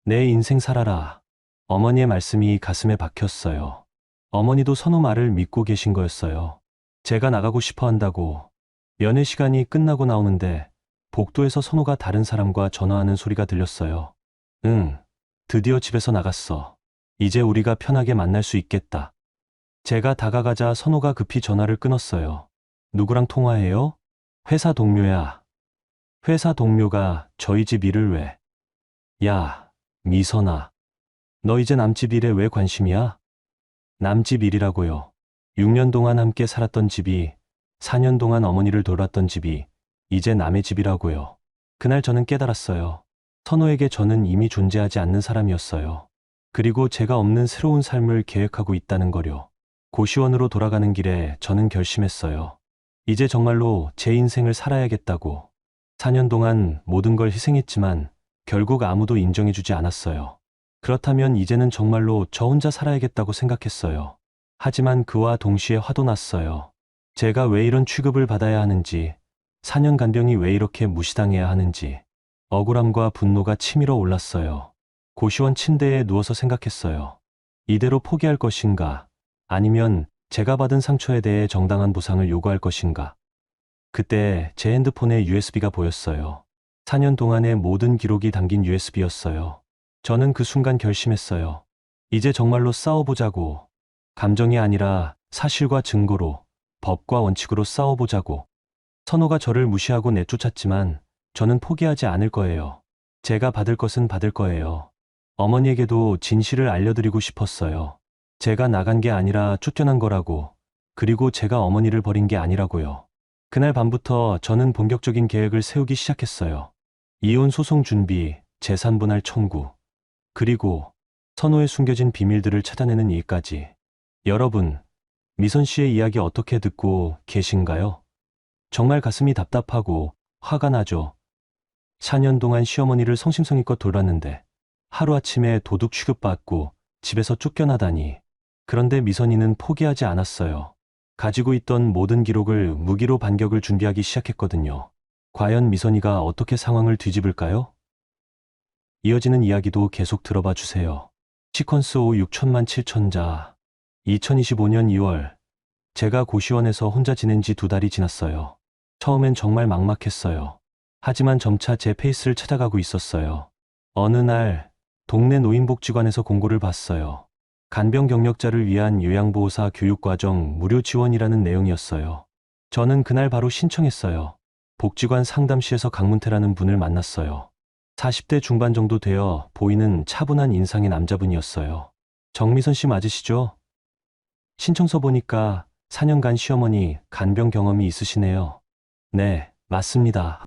내 인생 살아라. 어머니의 말씀이 가슴에 박혔어요. 어머니도 선호 말을 믿고 계신 거였어요. 제가 나가고 싶어 한다고. 면회 시간이 끝나고 나오는데 복도에서 선호가 다른 사람과 전화하는 소리가 들렸어요. 응, 드디어 집에서 나갔어. 이제 우리가 편하게 만날 수 있겠다. 제가 다가가자 선호가 급히 전화를 끊었어요. 누구랑 통화해요? 회사 동료야. 회사 동료가 저희 집 일을 왜? 야, 미선아. 너 이제 남집 일에 왜 관심이야? 남집 일이라고요. 6년 동안 함께 살았던 집이, 4년 동안 어머니를 돌봤던 집이, 이제 남의 집이라고요. 그날 저는 깨달았어요. 선호에게 저는 이미 존재하지 않는 사람이었어요. 그리고 제가 없는 새로운 삶을 계획하고 있다는 거요. 고시원으로 돌아가는 길에 저는 결심했어요. 이제 정말로 제 인생을 살아야겠다고. 4년 동안 모든 걸 희생했지만 결국 아무도 인정해주지 않았어요. 그렇다면 이제는 정말로 저 혼자 살아야겠다고 생각했어요. 하지만 그와 동시에 화도 났어요. 제가 왜 이런 취급을 받아야 하는지, 4년 간병이 왜 이렇게 무시당해야 하는지, 억울함과 분노가 치밀어 올랐어요. 고시원 침대에 누워서 생각했어요. 이대로 포기할 것인가, 아니면 제가 받은 상처에 대해 정당한 보상을 요구할 것인가. 그때 제 핸드폰에 USB가 보였어요. 4년 동안의 모든 기록이 담긴 USB였어요. 저는 그 순간 결심했어요. 이제 정말로 싸워보자고. 감정이 아니라 사실과 증거로, 법과 원칙으로 싸워보자고. 선호가 저를 무시하고 내쫓았지만 저는 포기하지 않을 거예요. 제가 받을 것은 받을 거예요. 어머니에게도 진실을 알려드리고 싶었어요. 제가 나간 게 아니라 쫓겨난 거라고. 그리고 제가 어머니를 버린 게 아니라고요. 그날 밤부터 저는 본격적인 계획을 세우기 시작했어요. 이혼 소송 준비, 재산 분할 청구, 그리고 선호의 숨겨진 비밀들을 찾아내는 일까지. 여러분, 미선 씨의 이야기 어떻게 듣고 계신가요? 정말 가슴이 답답하고 화가 나죠. 4년 동안 시어머니를 성심성의껏 돌봤는데 하루아침에 도둑 취급받고 집에서 쫓겨나다니. 그런데 미선이는 포기하지 않았어요. 가지고 있던 모든 기록을 무기로 반격을 준비하기 시작했거든요. 과연 미선이가 어떻게 상황을 뒤집을까요? 이어지는 이야기도 계속 들어봐 주세요. 시퀀스 5 6천만 7천자. 2025년 2월, 제가 고시원에서 혼자 지낸 지 2달이 지났어요. 처음엔 정말 막막했어요. 하지만 점차 제 페이스를 찾아가고 있었어요. 어느 날, 동네 노인복지관에서 공고를 봤어요. 간병 경력자를 위한 요양보호사 교육과정 무료 지원이라는 내용이었어요. 저는 그날 바로 신청했어요. 복지관 상담실에서 강문태라는 분을 만났어요. 40대 중반 정도 되어 보이는 차분한 인상의 남자분이었어요. 정미선 씨 맞으시죠? 신청서 보니까 4년간 시어머니 간병 경험이 있으시네요. 네, 맞습니다.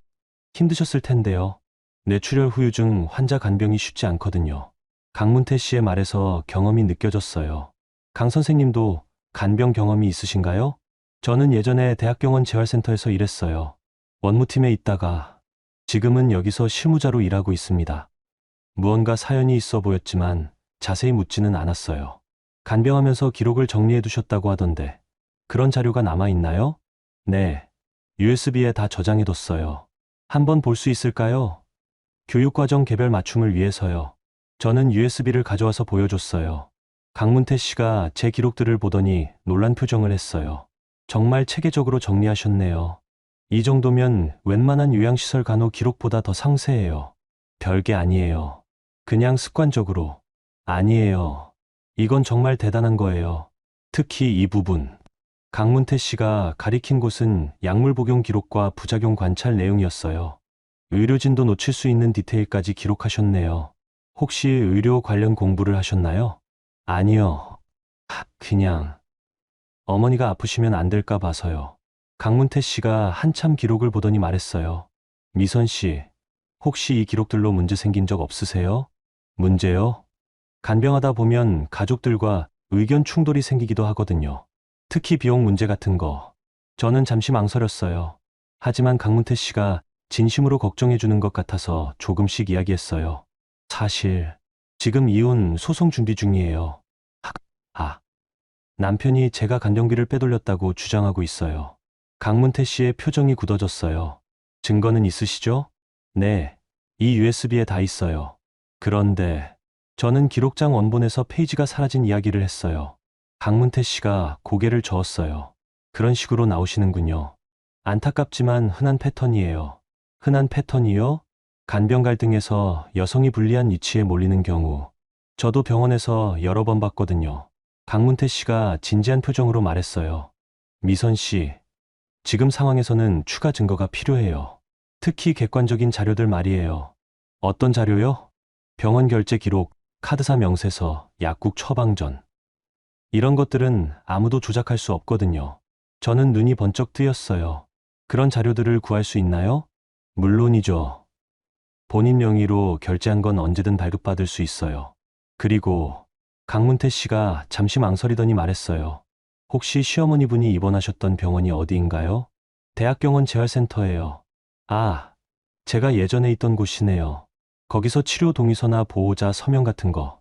힘드셨을 텐데요. 뇌출혈 후유증 환자 간병이 쉽지 않거든요. 강문태 씨의 말에서 경험이 느껴졌어요. 강 선생님도 간병 경험이 있으신가요? 저는 예전에 대학병원 재활센터에서 일했어요. 원무팀에 있다가 지금은 여기서 실무자로 일하고 있습니다. 무언가 사연이 있어 보였지만 자세히 묻지는 않았어요. 간병하면서 기록을 정리해 두셨다고 하던데 그런 자료가 남아 있나요? 네, USB에 다 저장해 뒀어요. 한번 볼 수 있을까요? 교육과정 개별 맞춤을 위해서요. 저는 USB를 가져와서 보여줬어요. 강문태 씨가 제 기록들을 보더니 놀란 표정을 했어요. 정말 체계적으로 정리하셨네요. 이 정도면 웬만한 요양시설 간호 기록보다 더 상세해요. 별게 아니에요. 그냥 습관적으로. 아니에요. 이건 정말 대단한 거예요. 특히 이 부분. 강문태 씨가 가리킨 곳은 약물 복용 기록과 부작용 관찰 내용이었어요. 의료진도 놓칠 수 있는 디테일까지 기록하셨네요. 혹시 의료 관련 공부를 하셨나요? 아니요. 그냥 어머니가 아프시면 안 될까 봐서요. 강문태 씨가 한참 기록을 보더니 말했어요. 미선 씨, 혹시 이 기록들로 문제 생긴 적 없으세요? 문제요? 간병하다 보면 가족들과 의견 충돌이 생기기도 하거든요. 특히 비용 문제 같은 거. 저는 잠시 망설였어요. 하지만 강문태 씨가 진심으로 걱정해 주는 것 같아서 조금씩 이야기했어요. 사실 지금 이혼 소송 준비 중이에요. 남편이 제가 간병비를 빼돌렸다고 주장하고 있어요. 강문태 씨의 표정이 굳어졌어요. 증거는 있으시죠? 네, 이 USB에 다 있어요. 그런데 저는 기록장 원본에서 페이지가 사라진 이야기를 했어요. 강문태 씨가 고개를 저었어요. 그런 식으로 나오시는군요. 안타깝지만 흔한 패턴이에요. 흔한 패턴이요? 간병 갈등에서 여성이 불리한 위치에 몰리는 경우. 저도 병원에서 여러 번 봤거든요. 강문태 씨가 진지한 표정으로 말했어요. 미선 씨, 지금 상황에서는 추가 증거가 필요해요. 특히 객관적인 자료들 말이에요. 어떤 자료요? 병원 결제 기록, 카드사 명세서, 약국 처방전. 이런 것들은 아무도 조작할 수 없거든요. 저는 눈이 번쩍 뜨였어요. 그런 자료들을 구할 수 있나요? 물론이죠. 본인 명의로 결제한 건 언제든 발급받을 수 있어요. 그리고 강문태 씨가 잠시 망설이더니 말했어요. 혹시 시어머니 분이 입원하셨던 병원이 어디인가요? 대학병원 재활센터예요. 아, 제가 예전에 있던 곳이네요. 거기서 치료 동의서나 보호자 서명 같은 거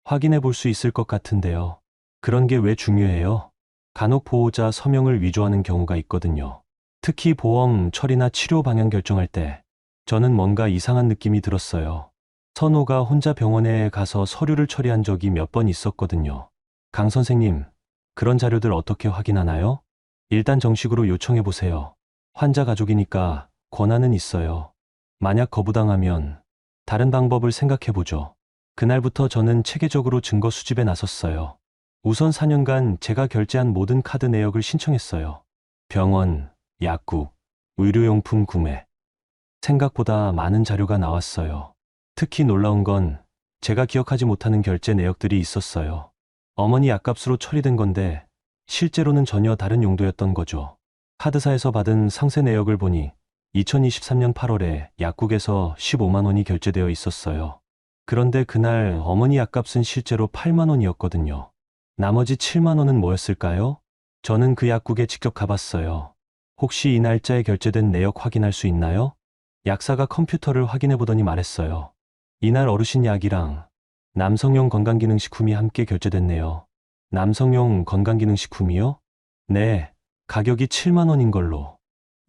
확인해 볼 수 있을 것 같은데요. 그런 게 왜 중요해요? 간혹 보호자 서명을 위조하는 경우가 있거든요. 특히 보험 처리나 치료 방향 결정할 때 저는 뭔가 이상한 느낌이 들었어요. 선호가 혼자 병원에 가서 서류를 처리한 적이 몇 번 있었거든요. 강 선생님, 그런 자료들 어떻게 확인하나요? 일단 정식으로 요청해 보세요. 환자 가족이니까 권한은 있어요. 만약 거부당하면 다른 방법을 생각해 보죠. 그날부터 저는 체계적으로 증거 수집에 나섰어요. 우선 4년간 제가 결제한 모든 카드 내역을 신청했어요. 병원, 약국, 의료용품 구매. 생각보다 많은 자료가 나왔어요. 특히 놀라운 건 제가 기억하지 못하는 결제 내역들이 있었어요. 어머니 약값으로 처리된 건데 실제로는 전혀 다른 용도였던 거죠. 카드사에서 받은 상세 내역을 보니 2023년 8월에 약국에서 15만 원이 결제되어 있었어요. 그런데 그날 어머니 약값은 실제로 8만 원이었거든요. 나머지 7만 원은 뭐였을까요? 저는 그 약국에 직접 가봤어요. 혹시 이 날짜에 결제된 내역 확인할 수 있나요? 약사가 컴퓨터를 확인해 보더니 말했어요. 이날 어르신 약이랑 남성용 건강기능식품이 함께 결제됐네요. 남성용 건강기능식품이요? 네, 가격이 7만 원인 걸로.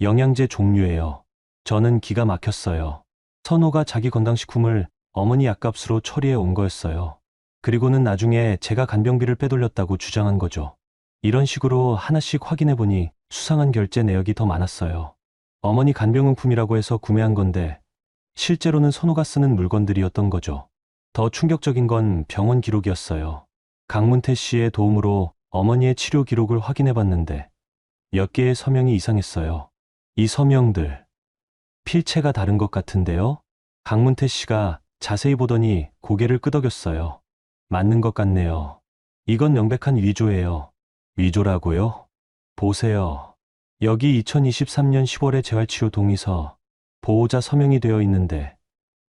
영양제 종류예요. 저는 기가 막혔어요. 선호가 자기 건강식품을 어머니 약값으로 처리해 온 거였어요. 그리고는 나중에 제가 간병비를 빼돌렸다고 주장한 거죠. 이런 식으로 하나씩 확인해 보니 수상한 결제 내역이 더 많았어요. 어머니 간병용품이라고 해서 구매한 건데 실제로는 선호가 쓰는 물건들이었던 거죠. 더 충격적인 건 병원 기록이었어요. 강문태 씨의 도움으로 어머니의 치료 기록을 확인해 봤는데 몇 개의 서명이 이상했어요. 이 서명들, 필체가 다른 것 같은데요? 강문태 씨가 자세히 보더니 고개를 끄덕였어요. 맞는 것 같네요. 이건 명백한 위조예요. 위조라고요? 보세요. 여기 2023년 10월에 재활치료 동의서, 보호자 서명이 되어 있는데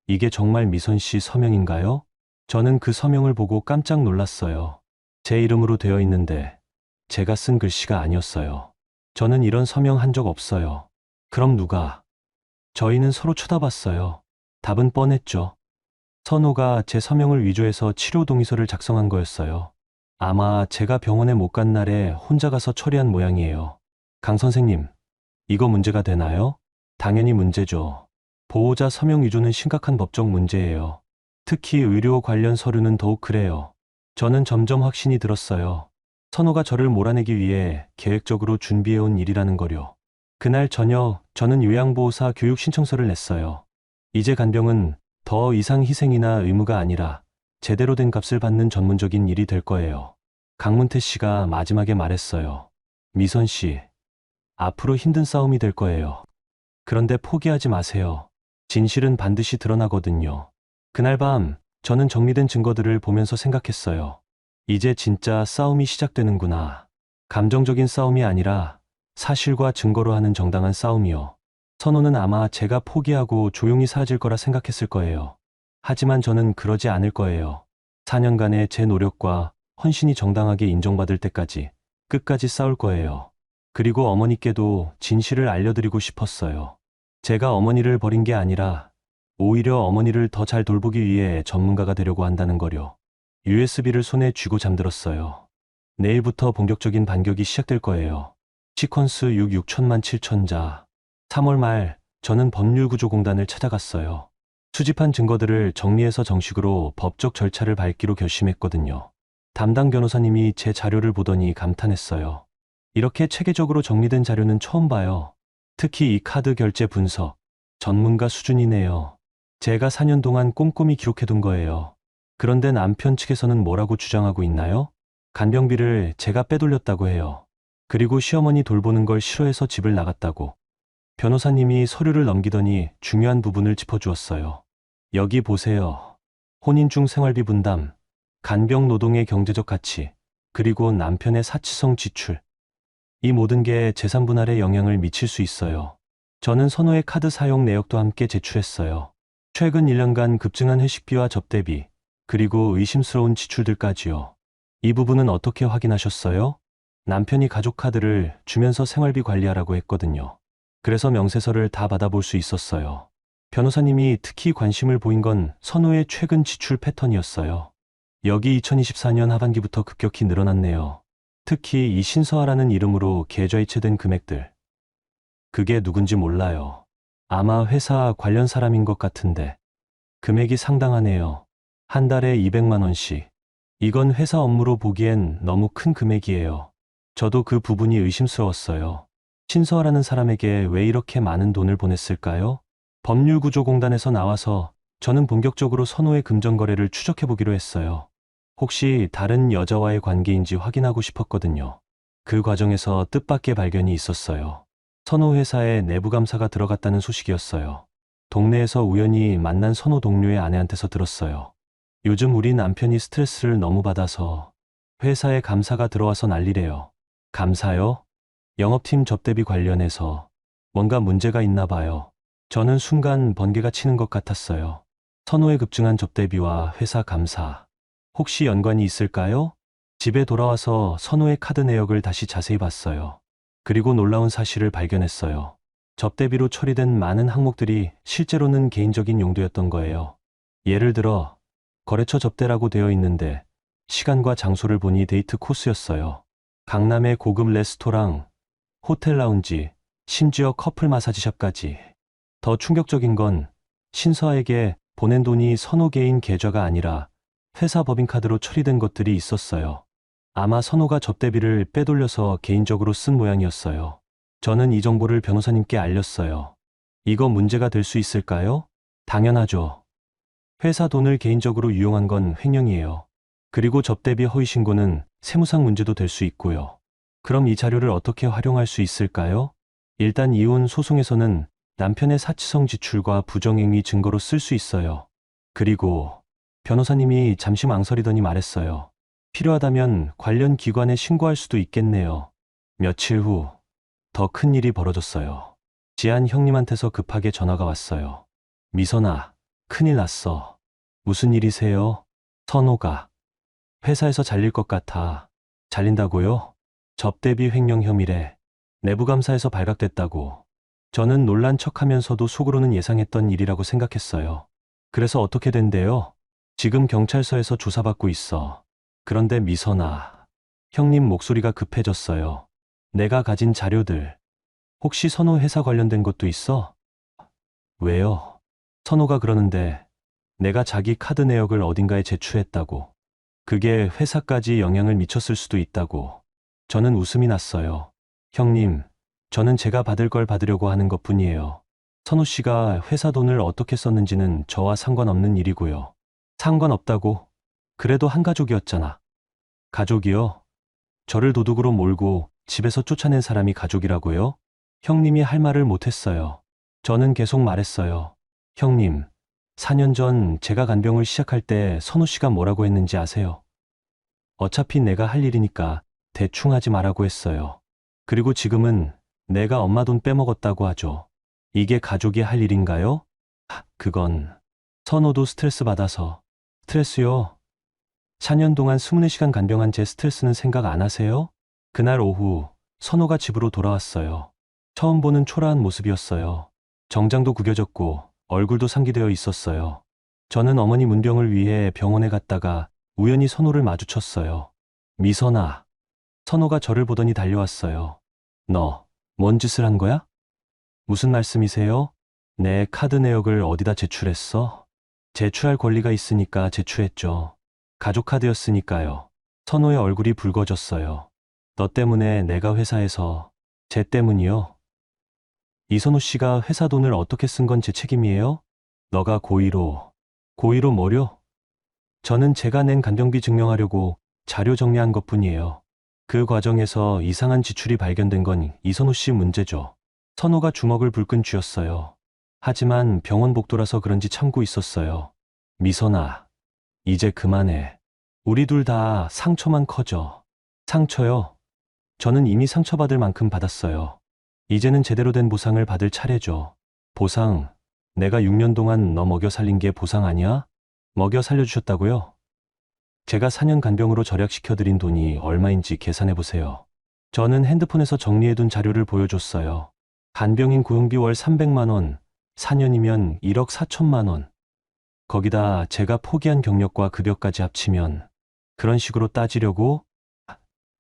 이게 정말 미선 씨 서명인가요? 저는 그 서명을 보고 깜짝 놀랐어요. 제 이름으로 되어 있는데 제가 쓴 글씨가 아니었어요. 저는 이런 서명 한 적 없어요. 그럼 누가? 저희는 서로 쳐다봤어요. 답은 뻔했죠. 선호가 제 서명을 위조해서 치료 동의서를 작성한 거였어요. 아마 제가 병원에 못 간 날에 혼자 가서 처리한 모양이에요. 강 선생님, 이거 문제가 되나요? 당연히 문제죠. 보호자 서명 위조는 심각한 법적 문제예요. 특히 의료 관련 서류는 더욱 그래요. 저는 점점 확신이 들었어요. 선호가 저를 몰아내기 위해 계획적으로 준비해온 일이라는 거요. 그날 저녁 저는 요양보호사 교육 신청서를 냈어요. 이제 간병은 더 이상 희생이나 의무가 아니라 제대로 된 값을 받는 전문적인 일이 될 거예요. 강문태 씨가 마지막에 말했어요. 미선 씨, 앞으로 힘든 싸움이 될 거예요. 그런데 포기하지 마세요. 진실은 반드시 드러나거든요. 그날 밤 저는 정리된 증거들을 보면서 생각했어요. 이제 진짜 싸움이 시작되는구나. 감정적인 싸움이 아니라 사실과 증거로 하는 정당한 싸움이요. 선호는 아마 제가 포기하고 조용히 사라질 거라 생각했을 거예요. 하지만 저는 그러지 않을 거예요. 4년간의 제 노력과 헌신이 정당하게 인정받을 때까지 끝까지 싸울 거예요. 그리고 어머니께도 진실을 알려드리고 싶었어요. 제가 어머니를 버린 게 아니라 오히려 어머니를 더 잘 돌보기 위해 전문가가 되려고 한다는 거요. USB를 손에 쥐고 잠들었어요. 내일부터 본격적인 반격이 시작될 거예요. 시퀀스 6천만 7천자. 3월 말 저는 법률구조공단을 찾아갔어요. 수집한 증거들을 정리해서 정식으로 법적 절차를 밟기로 결심했거든요. 담당 변호사님이 제 자료를 보더니 감탄했어요. 이렇게 체계적으로 정리된 자료는 처음 봐요. 특히 이 카드 결제 분석, 전문가 수준이네요. 제가 4년 동안 꼼꼼히 기록해둔 거예요. 그런데 남편 측에서는 뭐라고 주장하고 있나요? 간병비를 제가 빼돌렸다고 해요. 그리고 시어머니 돌보는 걸 싫어해서 집을 나갔다고. 변호사님이 서류를 넘기더니 중요한 부분을 짚어주었어요. 여기 보세요. 혼인 중 생활비 분담, 간병 노동의 경제적 가치, 그리고 남편의 사치성 지출. 이 모든 게 재산 분할에 영향을 미칠 수 있어요. 저는 선호의 카드 사용 내역도 함께 제출했어요. 최근 1년간 급증한 회식비와 접대비, 그리고 의심스러운 지출들까지요. 이 부분은 어떻게 확인하셨어요? 남편이 가족 카드를 주면서 생활비 관리하라고 했거든요. 그래서 명세서를 다 받아볼 수 있었어요. 변호사님이 특히 관심을 보인 건 선호의 최근 지출 패턴이었어요. 여기 2024년 하반기부터 급격히 늘어났네요. 특히 이 신서아라는 이름으로 계좌이체된 금액들. 그게 누군지 몰라요. 아마 회사 관련 사람인 것 같은데. 금액이 상당하네요. 한 달에 200만 원씩. 이건 회사 업무로 보기엔 너무 큰 금액이에요. 저도 그 부분이 의심스러웠어요. 신서아라는 사람에게 왜 이렇게 많은 돈을 보냈을까요? 법률구조공단에서 나와서 저는 본격적으로 선호의 금전거래를 추적해보기로 했어요. 혹시 다른 여자와의 관계인지 확인하고 싶었거든요. 그 과정에서 뜻밖의 발견이 있었어요. 선호 회사에 내부 감사가 들어갔다는 소식이었어요. 동네에서 우연히 만난 선호 동료의 아내한테서 들었어요. 요즘 우리 남편이 스트레스를 너무 받아서 회사에 감사가 들어와서 난리래요. 감사요? 영업팀 접대비 관련해서 뭔가 문제가 있나 봐요. 저는 순간 번개가 치는 것 같았어요. 선호의 급증한 접대비와 회사 감사. 혹시 연관이 있을까요? 집에 돌아와서 선호의 카드 내역을 다시 자세히 봤어요. 그리고 놀라운 사실을 발견했어요. 접대비로 처리된 많은 항목들이 실제로는 개인적인 용도였던 거예요. 예를 들어 거래처 접대라고 되어 있는데 시간과 장소를 보니 데이트 코스였어요. 강남의 고급 레스토랑, 호텔 라운지, 심지어 커플 마사지샵까지. 더 충격적인 건 신서아에게 보낸 돈이 선호 개인 계좌가 아니라 회사 법인카드로 처리된 것들이 있었어요. 아마 선호가 접대비를 빼돌려서 개인적으로 쓴 모양이었어요. 저는 이 정보를 변호사님께 알렸어요. 이거 문제가 될 수 있을까요? 당연하죠. 회사 돈을 개인적으로 유용한 건 횡령이에요. 그리고 접대비 허위 신고는 세무상 문제도 될 수 있고요. 그럼 이 자료를 어떻게 활용할 수 있을까요? 일단 이혼 소송에서는 남편의 사치성 지출과 부정행위 증거로 쓸 수 있어요. 그리고 변호사님이 잠시 망설이더니 말했어요. 필요하다면 관련 기관에 신고할 수도 있겠네요. 며칠 후 더 큰 일이 벌어졌어요. 지한 형님한테서 급하게 전화가 왔어요. 미선아, 큰일 났어. 무슨 일이세요? 선호가 회사에서 잘릴 것 같아. 잘린다고요? 접대비 횡령 혐의래. 내부감사에서 발각됐다고. 저는 놀란 척하면서도 속으로는 예상했던 일이라고 생각했어요. 그래서 어떻게 된대요? 지금 경찰서에서 조사받고 있어. 그런데 미선아, 형님 목소리가 급해졌어요. 내가 가진 자료들, 혹시 선호 회사 관련된 것도 있어? 왜요? 선호가 그러는데 내가 자기 카드 내역을 어딘가에 제출했다고. 그게 회사까지 영향을 미쳤을 수도 있다고. 저는 웃음이 났어요. 형님, 저는 제가 받을 걸 받으려고 하는 것뿐이에요. 선호 씨가 회사 돈을 어떻게 썼는지는 저와 상관없는 일이고요. 상관없다고? 그래도 한 가족이었잖아. 가족이요? 저를 도둑으로 몰고 집에서 쫓아낸 사람이 가족이라고요? 형님이 할 말을 못했어요. 저는 계속 말했어요. 형님, 4년 전 제가 간병을 시작할 때 선호 씨가 뭐라고 했는지 아세요? 어차피 내가 할 일이니까 대충 하지 말라고 했어요. 그리고 지금은 내가 엄마 돈 빼먹었다고 하죠. 이게 가족이 할 일인가요? 그건 선호도 스트레스 받아서. 스트레스요? 4년 동안 24시간 간병한 제 스트레스는 생각 안 하세요? 그날 오후 선호가 집으로 돌아왔어요. 처음 보는 초라한 모습이었어요. 정장도 구겨졌고 얼굴도 상기되어 있었어요. 저는 어머니 문병을 위해 병원에 갔다가 우연히 선호를 마주쳤어요. 미선아. 선호가 저를 보더니 달려왔어요. 너, 뭔 짓을 한 거야? 무슨 말씀이세요? 내 카드 내역을 어디다 제출했어? 제출할 권리가 있으니까 제출했죠. 가족 카드였으니까요. 선호의 얼굴이 붉어졌어요. 너 때문에 내가 회사에서. 쟤 때문이요? 이선호 씨가 회사 돈을 어떻게 쓴 건 제 책임이에요? 너가 고의로 뭐려? 저는 제가 낸 간병비 증명하려고 자료 정리한 것뿐이에요. 그 과정에서 이상한 지출이 발견된 건 이선호 씨 문제죠. 선호가 주먹을 불끈 쥐었어요. 하지만 병원 복도라서 그런지 참고 있었어요. 미선아, 이제 그만해. 우리 둘 다 상처만 커져. 상처요? 저는 이미 상처받을 만큼 받았어요. 이제는 제대로 된 보상을 받을 차례죠. 보상, 내가 6년 동안 너 먹여 살린 게 보상 아니야? 먹여 살려주셨다고요? 제가 4년 간병으로 절약시켜드린 돈이 얼마인지 계산해보세요. 저는 핸드폰에서 정리해둔 자료를 보여줬어요. 간병인 고용비 월 300만 원, 4년이면 1억 4천만 원. 거기다 제가 포기한 경력과 급여까지 합치면 그런 식으로 따지려고?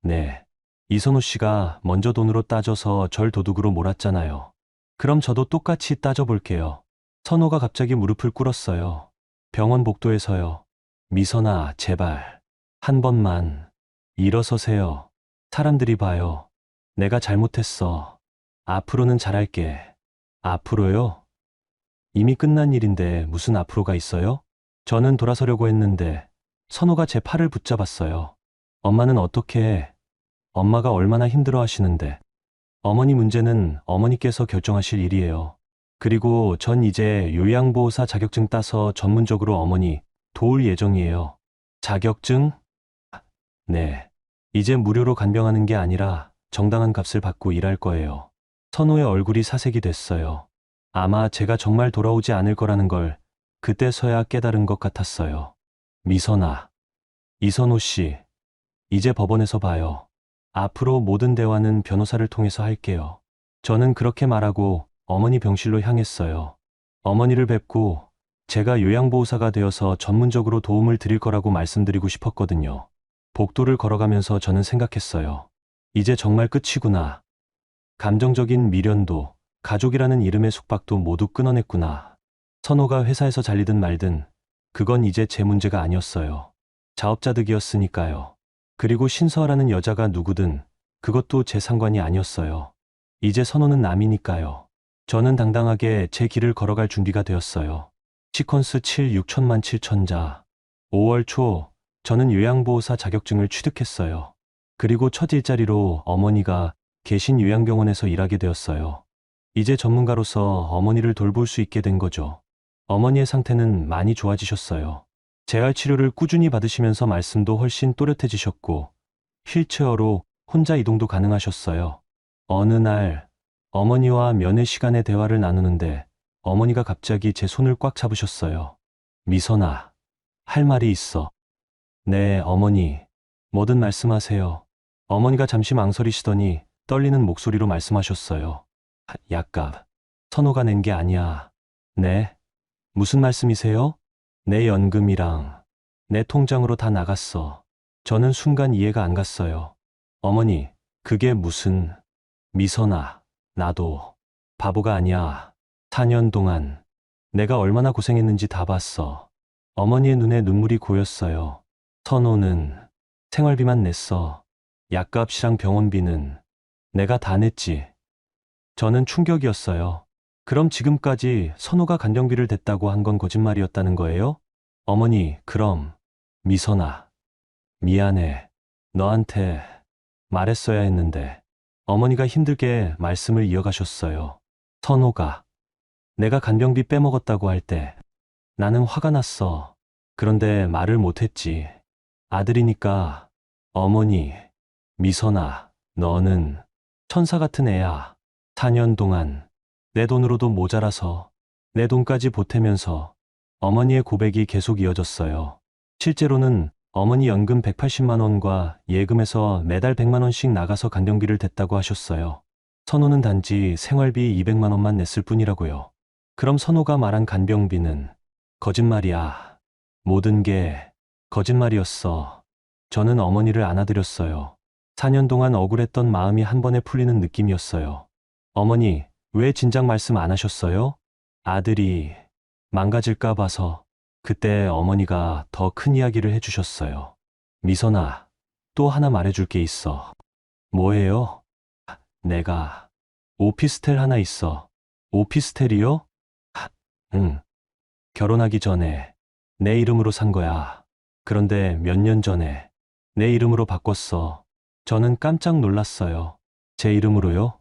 네. 이선호 씨가 먼저 돈으로 따져서 절 도둑으로 몰았잖아요. 그럼 저도 똑같이 따져볼게요. 선호가 갑자기 무릎을 꿇었어요. 병원 복도에서요. 미선아, 제발. 한 번만. 일어서세요. 사람들이 봐요. 내가 잘못했어. 앞으로는 잘할게. 앞으로요? 이미 끝난 일인데 무슨 앞으로가 있어요? 저는 돌아서려고 했는데 선호가 제 팔을 붙잡았어요. 엄마는 어떻게 해? 엄마가 얼마나 힘들어 하시는데. 어머니 문제는 어머니께서 결정하실 일이에요. 그리고 전 이제 요양보호사 자격증 따서 전문적으로 어머니 도울 예정이에요. 자격증? 네. 이제 무료로 간병하는 게 아니라 정당한 값을 받고 일할 거예요. 선호의 얼굴이 사색이 됐어요. 아마 제가 정말 돌아오지 않을 거라는 걸 그때서야 깨달은 것 같았어요. 미선아, 이선호 씨, 이제 법원에서 봐요. 앞으로 모든 대화는 변호사를 통해서 할게요. 저는 그렇게 말하고 어머니 병실로 향했어요. 어머니를 뵙고 제가 요양보호사가 되어서 전문적으로 도움을 드릴 거라고 말씀드리고 싶었거든요. 복도를 걸어가면서 저는 생각했어요. 이제 정말 끝이구나. 감정적인 미련도, 가족이라는 이름의 숙박도 모두 끊어냈구나. 선호가 회사에서 잘리든 말든 그건 이제 제 문제가 아니었어요. 자업자득이었으니까요. 그리고 신서아라는 여자가 누구든 그것도 제 상관이 아니었어요. 이제 선호는 남이니까요. 저는 당당하게 제 길을 걸어갈 준비가 되었어요. 시퀀스 7 6천만 7천자. 5월 초 저는 요양보호사 자격증을 취득했어요. 그리고 첫 일자리로 어머니가 계신 요양병원에서 일하게 되었어요. 이제 전문가로서 어머니를 돌볼 수 있게 된 거죠. 어머니의 상태는 많이 좋아지셨어요. 재활 치료를 꾸준히 받으시면서 말씀도 훨씬 또렷해지셨고 휠체어로 혼자 이동도 가능하셨어요. 어느 날 어머니와 면회 시간에 대화를 나누는데 어머니가 갑자기 제 손을 꽉 잡으셨어요. 미선아, 할 말이 있어. 네, 어머니. 뭐든 말씀하세요. 어머니가 잠시 망설이시더니 떨리는 목소리로 말씀하셨어요. 약값. 선호가 낸 게 아니야. 네? 무슨 말씀이세요? 내 연금이랑 내 통장으로 다 나갔어. 저는 순간 이해가 안 갔어요. 어머니, 그게 무슨... 미선아, 나도 바보가 아니야. 4년 동안 내가 얼마나 고생했는지 다 봤어. 어머니의 눈에 눈물이 고였어요. 선호는 생활비만 냈어. 약값이랑 병원비는 내가 다 냈지. 저는 충격이었어요. 그럼 지금까지 선호가 간병비를 댔다고 한 건 거짓말이었다는 거예요? 어머니, 그럼... 미선아, 미안해. 너한테 말했어야 했는데. 어머니가 힘들게 말씀을 이어가셨어요. 선호가 내가 간병비 빼먹었다고 할 때 나는 화가 났어. 그런데 말을 못했지. 아들이니까. 어머니, 미선아, 너는 천사 같은 애야. 4년 동안 내 돈으로도 모자라서 내 돈까지 보태면서 어머니의 고백이 계속 이어졌어요. 실제로는 어머니 연금 180만 원과 예금에서 매달 100만 원씩 나가서 간병비를 댔다고 하셨어요. 선호는 단지 생활비 200만 원만 냈을 뿐이라고요. 그럼 선호가 말한 간병비는 거짓말이야. 모든 게 거짓말이었어. 저는 어머니를 안아드렸어요. 4년 동안 억울했던 마음이 한 번에 풀리는 느낌이었어요. 어머니, 왜 진작 말씀 안 하셨어요? 아들이 망가질까 봐서. 그때 어머니가 더 큰 이야기를 해주셨어요. 미선아, 또 하나 말해줄 게 있어. 뭐예요? 내가 오피스텔 하나 있어. 오피스텔이요? 응. 결혼하기 전에 내 이름으로 산 거야. 그런데 몇 년 전에 내 이름으로 바꿨어. 저는 깜짝 놀랐어요. 제 이름으로요?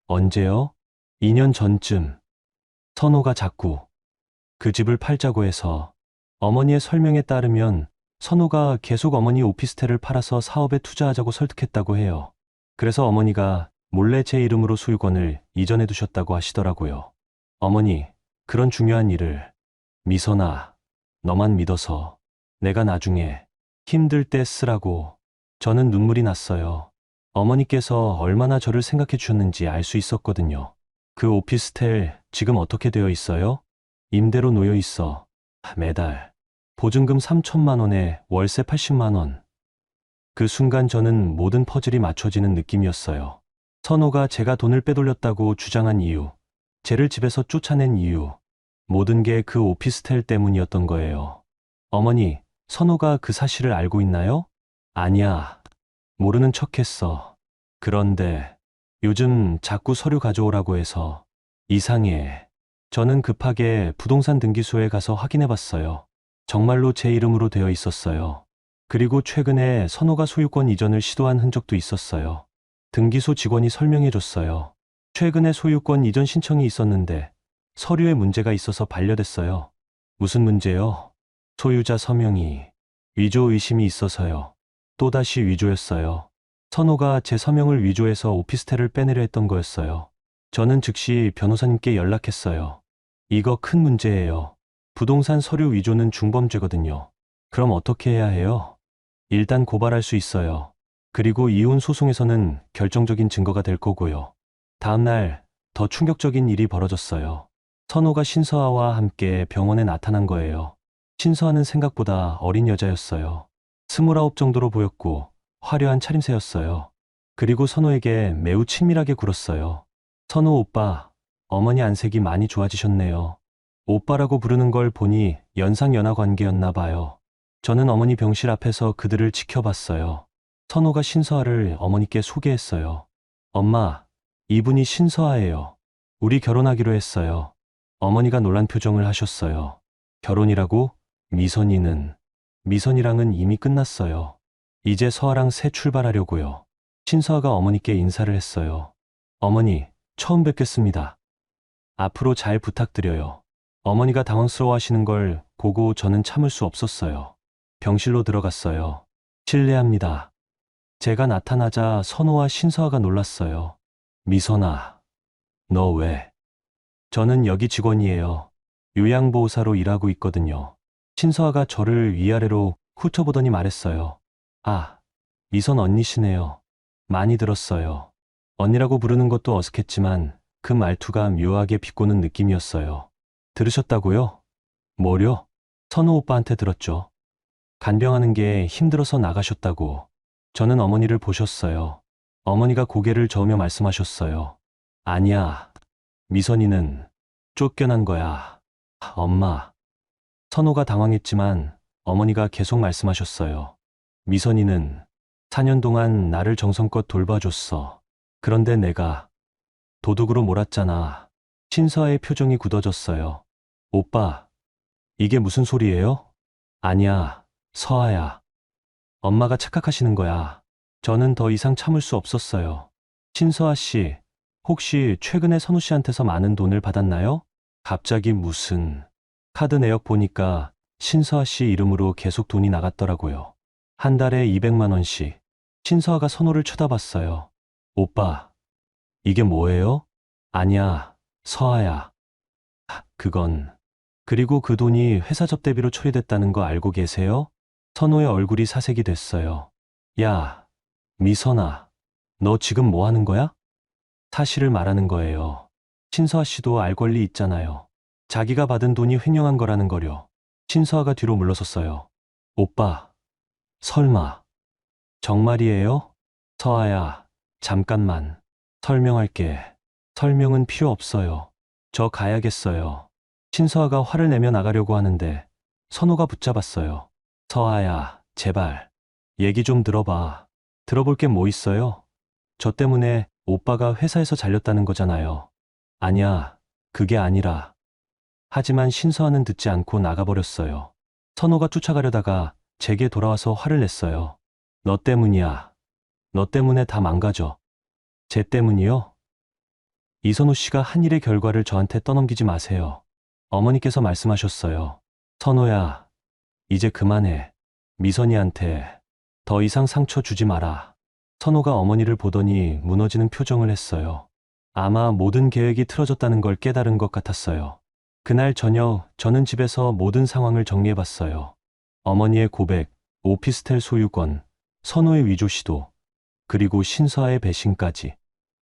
언제요? 2년 전쯤. 선호가 자꾸 그 집을 팔자고 해서. 어머니의 설명에 따르면 선호가 계속 어머니 오피스텔을 팔아서 사업에 투자하자고 설득했다고 해요. 그래서 어머니가 몰래 제 이름으로 소유권을 이전해 두셨다고 하시더라고요. 어머니, 그런 중요한 일을. 미선아, 너만 믿어서 내가 나중에 힘들 때 쓰라고. 저는 눈물이 났어요. 어머니께서 얼마나 저를 생각해 주셨는지 알 수 있었거든요. 그 오피스텔 지금 어떻게 되어 있어요? 임대로 놓여 있어. 매달 보증금 3천만 원에 월세 80만 원. 그 순간 저는 모든 퍼즐이 맞춰지는 느낌이었어요. 선호가 제가 돈을 빼돌렸다고 주장한 이유, 쟤를 집에서 쫓아낸 이유, 모든 게 그 오피스텔 때문이었던 거예요. 어머니, 선호가 그 사실을 알고 있나요? 아니야. 모르는 척했어. 그런데 요즘 자꾸 서류 가져오라고 해서. 이상해. 저는 급하게 부동산 등기소에 가서 확인해 봤어요. 정말로 제 이름으로 되어 있었어요. 그리고 최근에 선호가 소유권 이전을 시도한 흔적도 있었어요. 등기소 직원이 설명해 줬어요. 최근에 소유권 이전 신청이 있었는데 서류에 문제가 있어서 반려됐어요. 무슨 문제요? 소유자 서명이 위조 의심이 있어서요. 또다시 위조였어요. 선호가 제 서명을 위조해서 오피스텔을 빼내려 했던 거였어요. 저는 즉시 변호사님께 연락했어요. 이거 큰 문제예요. 부동산 서류 위조는 중범죄거든요. 그럼 어떻게 해야 해요? 일단 고발할 수 있어요. 그리고 이혼 소송에서는 결정적인 증거가 될 거고요. 다음 날 더 충격적인 일이 벌어졌어요. 선호가 신서아와 함께 병원에 나타난 거예요. 신서아는 생각보다 어린 여자였어요. 29 정도로 보였고 화려한 차림새였어요. 그리고 선호에게 매우 친밀하게 굴었어요. 선호 오빠, 어머니 안색이 많이 좋아지셨네요. 오빠라고 부르는 걸 보니 연상연하 관계였나 봐요. 저는 어머니 병실 앞에서 그들을 지켜봤어요. 선호가 신서아를 어머니께 소개했어요. 엄마, 이분이 신서아예요. 우리 결혼하기로 했어요. 어머니가 놀란 표정을 하셨어요. 결혼이라고? 미선이랑은 이미 끝났어요. 이제 서아랑 새 출발하려고요. 신서아가 어머니께 인사를 했어요. 어머니, 처음 뵙겠습니다. 앞으로 잘 부탁드려요. 어머니가 당황스러워하시는 걸 보고 저는 참을 수 없었어요. 병실로 들어갔어요. 실례합니다. 제가 나타나자 선호와 신서아가 놀랐어요. 미선아, 너 왜? 저는 여기 직원이에요. 요양보호사로 일하고 있거든요. 신서아가 저를 위아래로 훑어보더니 말했어요. 아, 미선 언니시네요. 많이 들었어요. 언니라고 부르는 것도 어색했지만 그 말투가 묘하게 비꼬는 느낌이었어요. 들으셨다고요? 뭐요? 선호 오빠한테 들었죠. 간병하는 게 힘들어서 나가셨다고. 저는 어머니를 보셨어요. 어머니가 고개를 저으며 말씀하셨어요. 아니야. 미선이는 쫓겨난 거야. 엄마. 선호가 당황했지만 어머니가 계속 말씀하셨어요. 미선이는 4년 동안 나를 정성껏 돌봐줬어. 그런데 내가 도둑으로 몰았잖아. 신서아의 표정이 굳어졌어요. 오빠, 이게 무슨 소리예요? 아니야, 서아야. 엄마가 착각하시는 거야. 저는 더 이상 참을 수 없었어요. 신서아 씨, 혹시 최근에 선우 씨한테서 많은 돈을 받았나요? 갑자기 무슨 카드 내역 보니까 신서아 씨 이름으로 계속 돈이 나갔더라고요. 한 달에 200만 원씩. 신서아가 선우를 쳐다봤어요. 오빠, 이게 뭐예요? 아니야, 서아야. 그건. 그리고 그 돈이 회사 접대비로 처리됐다는 거 알고 계세요? 선호의 얼굴이 사색이 됐어요. 야, 미선아, 너 지금 뭐 하는 거야? 사실을 말하는 거예요. 신서아 씨도 알 권리 있잖아요. 자기가 받은 돈이 횡령한 거라는 거려. 신서아가 뒤로 물러섰어요. 오빠, 설마. 정말이에요? 서아야, 잠깐만. 설명할게. 설명은 필요 없어요. 저 가야겠어요. 신서아가 화를 내며 나가려고 하는데 선호가 붙잡았어요. 서아야, 제발. 얘기 좀 들어봐. 들어볼 게 뭐 있어요? 저 때문에 오빠가 회사에서 잘렸다는 거잖아요. 아니야, 그게 아니라. 하지만 신서아는 듣지 않고 나가버렸어요. 선호가 쫓아가려다가 제게 돌아와서 화를 냈어요. 너 때문이야. 너 때문에 다 망가져. 쟤 때문이요? 이선호 씨가 한 일의 결과를 저한테 떠넘기지 마세요. 어머니께서 말씀하셨어요. 선호야, 이제 그만해. 미선이한테 더 이상 상처 주지 마라. 선호가 어머니를 보더니 무너지는 표정을 했어요. 아마 모든 계획이 틀어졌다는 걸 깨달은 것 같았어요. 그날 저녁 저는 집에서 모든 상황을 정리해봤어요. 어머니의 고백, 오피스텔 소유권, 선호의 위조 시도, 그리고 신서아의 배신까지.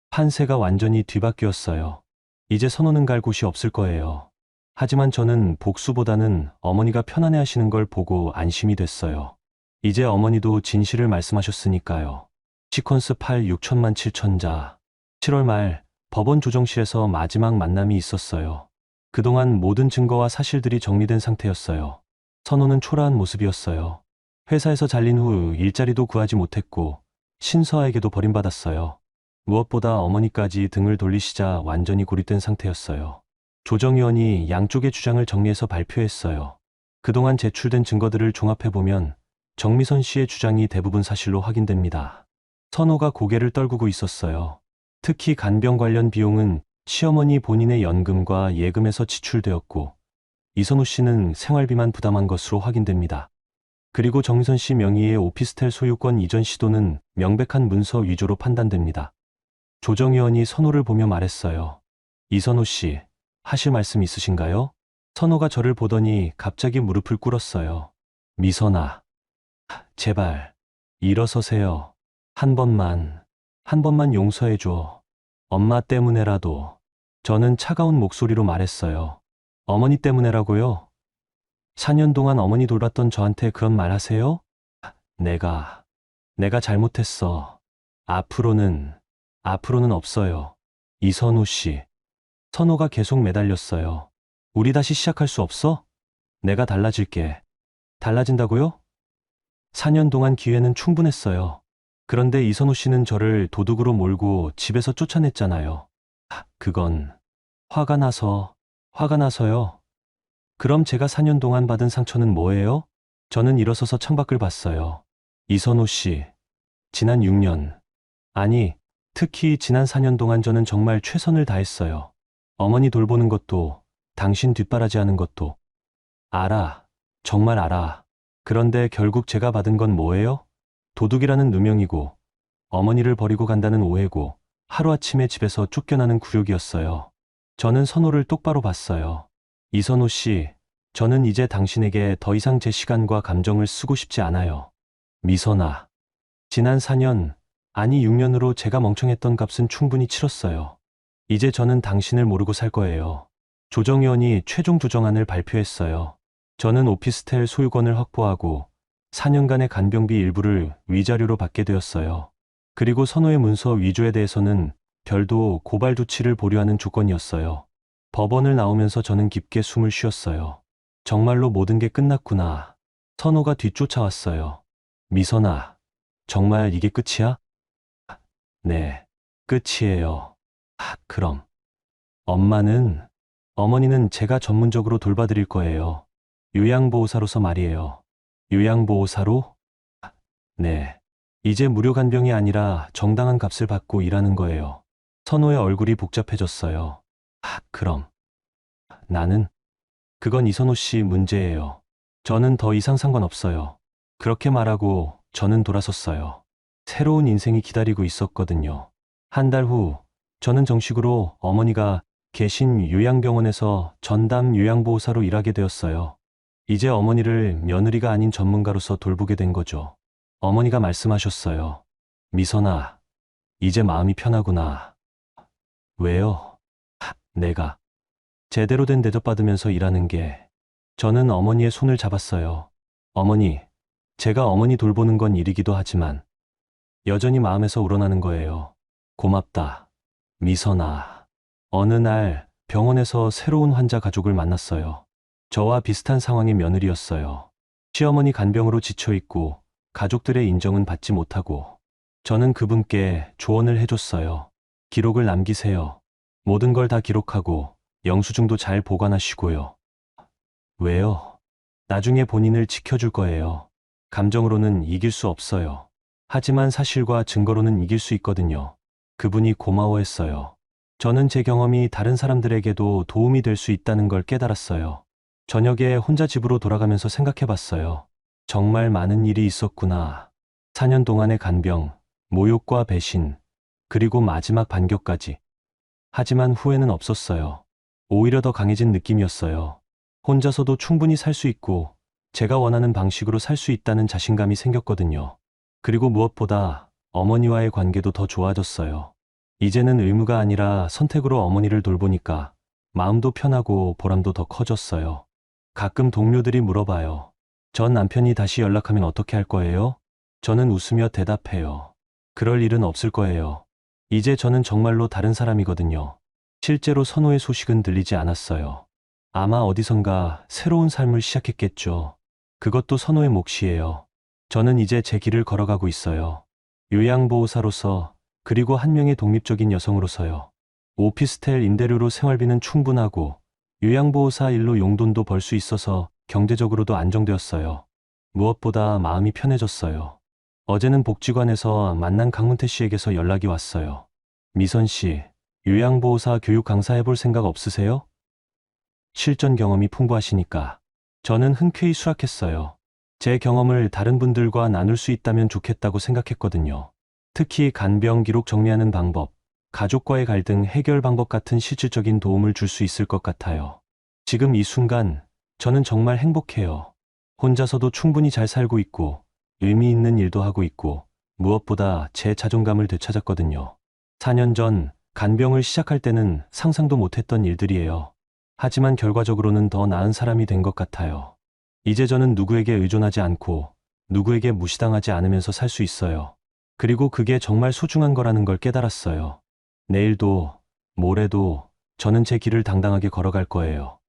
판세가 완전히 뒤바뀌었어요. 이제 선호는 갈 곳이 없을 거예요. 하지만 저는 복수보다는 어머니가 편안해하시는 걸 보고 안심이 됐어요. 이제 어머니도 진실을 말씀하셨으니까요. 시퀀스 8 6천만 7천자. 7월 말 법원 조정실에서 마지막 만남이 있었어요. 그동안 모든 증거와 사실들이 정리된 상태였어요. 선호는 초라한 모습이었어요. 회사에서 잘린 후 일자리도 구하지 못했고 신서아에게도 버림받았어요. 무엇보다 어머니까지 등을 돌리시자 완전히 고립된 상태였어요. 조정위원이 양쪽의 주장을 정리해서 발표했어요. 그동안 제출된 증거들을 종합해보면 정미선 씨의 주장이 대부분 사실로 확인됩니다. 선호가 고개를 떨구고 있었어요. 특히 간병 관련 비용은 시어머니 본인의 연금과 예금에서 지출되었고 이선호 씨는 생활비만 부담한 것으로 확인됩니다. 그리고 정미선 씨 명의의 오피스텔 소유권 이전 시도는 명백한 문서 위조로 판단됩니다. 조정위원이 선호를 보며 말했어요. 이선호 씨, 하실 말씀 있으신가요? 선호가 저를 보더니 갑자기 무릎을 꿇었어요. 미선아, 제발 일어서세요. 한 번만 용서해줘. 엄마 때문에라도. 저는 차가운 목소리로 말했어요. 어머니 때문에라고요? 4년 동안 어머니 돌봤던 저한테 그런 말 하세요? 내가 잘못했어. 앞으로는 없어요. 이선호 씨. 선호가 계속 매달렸어요. 우리 다시 시작할 수 없어? 내가 달라질게. 달라진다고요? 4년 동안 기회는 충분했어요. 그런데 이선호 씨는 저를 도둑으로 몰고 집에서 쫓아냈잖아요. 그건 화가 나서요. 그럼 제가 4년 동안 받은 상처는 뭐예요? 저는 일어서서 창밖을 봤어요. 이선호 씨, 지난 6년, 아니, 특히 지난 4년 동안 저는 정말 최선을 다했어요. 어머니 돌보는 것도, 당신 뒷바라지하는 것도. 알아, 정말 알아. 그런데 결국 제가 받은 건 뭐예요? 도둑이라는 누명이고, 어머니를 버리고 간다는 오해고, 하루아침에 집에서 쫓겨나는 굴욕이었어요. 저는 선호를 똑바로 봤어요. 이선호 씨, 저는 이제 당신에게 더 이상 제 시간과 감정을 쓰고 싶지 않아요. 미선아, 지난 4년, 아니 6년으로 제가 멍청했던 값은 충분히 치렀어요. 이제 저는 당신을 모르고 살 거예요. 조정위원이 최종 조정안을 발표했어요. 저는 오피스텔 소유권을 확보하고 4년간의 간병비 일부를 위자료로 받게 되었어요. 그리고 선호의 문서 위조에 대해서는 별도 고발 조치를 보류하는 조건이었어요. 법원을 나오면서 저는 깊게 숨을 쉬었어요. 정말로 모든 게 끝났구나. 선호가 뒤쫓아왔어요. 미선아, 정말 이게 끝이야? 네, 끝이에요. 그럼. 어머니는 제가 전문적으로 돌봐드릴 거예요. 요양보호사로서 말이에요. 요양보호사로? 네. 이제 무료 간병이 아니라 정당한 값을 받고 일하는 거예요. 선호의 얼굴이 복잡해졌어요. 그럼. 나는? 그건 이선호 씨 문제예요. 저는 더 이상 상관없어요. 그렇게 말하고 저는 돌아섰어요. 새로운 인생이 기다리고 있었거든요. 한 달 후, 저는 정식으로 어머니가 계신 요양병원에서 전담 요양보호사로 일하게 되었어요. 이제 어머니를 며느리가 아닌 전문가로서 돌보게 된 거죠. 어머니가 말씀하셨어요. 미선아, 이제 마음이 편하구나. 왜요? 내가 제대로 된 대접받으면서 일하는 게. 저는 어머니의 손을 잡았어요. 어머니, 제가 어머니 돌보는 건 일이기도 하지만 여전히 마음에서 우러나는 거예요. 고맙다. 미선아. 어느 날 병원에서 새로운 환자 가족을 만났어요. 저와 비슷한 상황의 며느리였어요. 시어머니 간병으로 지쳐있고 가족들의 인정은 받지 못하고 저는 그분께 조언을 해줬어요. 기록을 남기세요. 모든 걸 다 기록하고 영수증도 잘 보관하시고요. 왜요? 나중에 본인을 지켜줄 거예요. 감정으로는 이길 수 없어요. 하지만 사실과 증거로는 이길 수 있거든요. 그분이 고마워했어요. 저는 제 경험이 다른 사람들에게도 도움이 될 수 있다는 걸 깨달았어요. 저녁에 혼자 집으로 돌아가면서 생각해봤어요. 정말 많은 일이 있었구나. 4년 동안의 간병, 모욕과 배신, 그리고 마지막 반격까지. 하지만 후회는 없었어요. 오히려 더 강해진 느낌이었어요. 혼자서도 충분히 살 수 있고, 제가 원하는 방식으로 살 수 있다는 자신감이 생겼거든요. 그리고 무엇보다 어머니와의 관계도 더 좋아졌어요. 이제는 의무가 아니라 선택으로 어머니를 돌보니까 마음도 편하고 보람도 더 커졌어요. 가끔 동료들이 물어봐요. 전 남편이 다시 연락하면 어떻게 할 거예요? 저는 웃으며 대답해요. 그럴 일은 없을 거예요. 이제 저는 정말로 다른 사람이거든요. 실제로 선호의 소식은 들리지 않았어요. 아마 어디선가 새로운 삶을 시작했겠죠. 그것도 선호의 몫이에요. 저는 이제 제 길을 걸어가고 있어요. 요양보호사로서, 그리고 한 명의 독립적인 여성으로서요. 오피스텔 임대료로 생활비는 충분하고 요양보호사 일로 용돈도 벌 수 있어서 경제적으로도 안정되었어요. 무엇보다 마음이 편해졌어요. 어제는 복지관에서 만난 강문태 씨에게서 연락이 왔어요. 미선 씨, 요양보호사 교육 강사 해볼 생각 없으세요? 실전 경험이 풍부하시니까. 저는 흔쾌히 수락했어요. 제 경험을 다른 분들과 나눌 수 있다면 좋겠다고 생각했거든요. 특히 간병 기록 정리하는 방법, 가족과의 갈등 해결 방법 같은 실질적인 도움을 줄 수 있을 것 같아요. 지금 이 순간, 저는 정말 행복해요. 혼자서도 충분히 잘 살고 있고, 의미 있는 일도 하고 있고, 무엇보다 제 자존감을 되찾았거든요. 4년 전, 간병을 시작할 때는 상상도 못했던 일들이에요. 하지만 결과적으로는 더 나은 사람이 된 것 같아요. 이제 저는 누구에게 의존하지 않고, 누구에게 무시당하지 않으면서 살 수 있어요. 그리고 그게 정말 소중한 거라는 걸 깨달았어요. 내일도, 모레도 저는 제 길을 당당하게 걸어갈 거예요.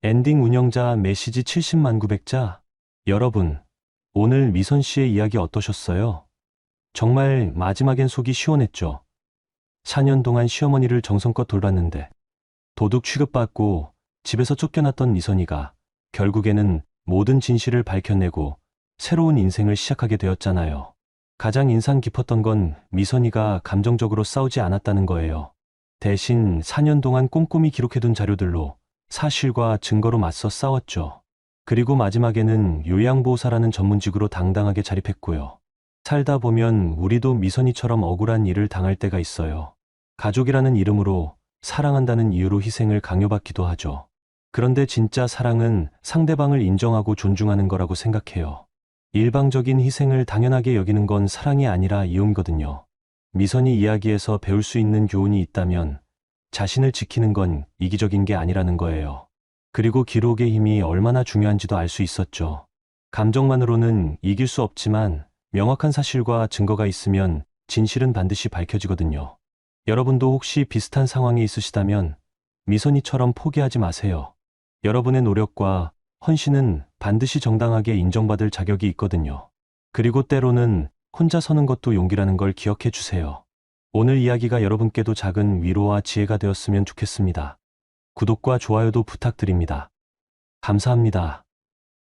엔딩 운영자 메시지 70만 900자. 여러분, 오늘 미선 씨의 이야기 어떠셨어요? 정말 마지막엔 속이 시원했죠. 4년 동안 시어머니를 정성껏 돌봤는데 도둑 취급받고 집에서 쫓겨났던 미선이가 결국에는 모든 진실을 밝혀내고 새로운 인생을 시작하게 되었잖아요. 가장 인상 깊었던 건 미선이가 감정적으로 싸우지 않았다는 거예요. 대신 4년 동안 꼼꼼히 기록해둔 자료들로 사실과 증거로 맞서 싸웠죠. 그리고 마지막에는 요양보호사라는 전문직으로 당당하게 자립했고요. 살다 보면 우리도 미선이처럼 억울한 일을 당할 때가 있어요. 가족이라는 이름으로 사랑한다는 이유로 희생을 강요받기도 하죠. 그런데 진짜 사랑은 상대방을 인정하고 존중하는 거라고 생각해요. 일방적인 희생을 당연하게 여기는 건 사랑이 아니라 이용이거든요. 미선이 이야기에서 배울 수 있는 교훈이 있다면 자신을 지키는 건 이기적인 게 아니라는 거예요. 그리고 기록의 힘이 얼마나 중요한지도 알 수 있었죠. 감정만으로는 이길 수 없지만 명확한 사실과 증거가 있으면 진실은 반드시 밝혀지거든요. 여러분도 혹시 비슷한 상황에 있으시다면 미선이처럼 포기하지 마세요. 여러분의 노력과 헌신은 반드시 정당하게 인정받을 자격이 있거든요. 그리고 때로는 혼자 서는 것도 용기라는 걸 기억해 주세요. 오늘 이야기가 여러분께도 작은 위로와 지혜가 되었으면 좋겠습니다. 구독과 좋아요도 부탁드립니다. 감사합니다.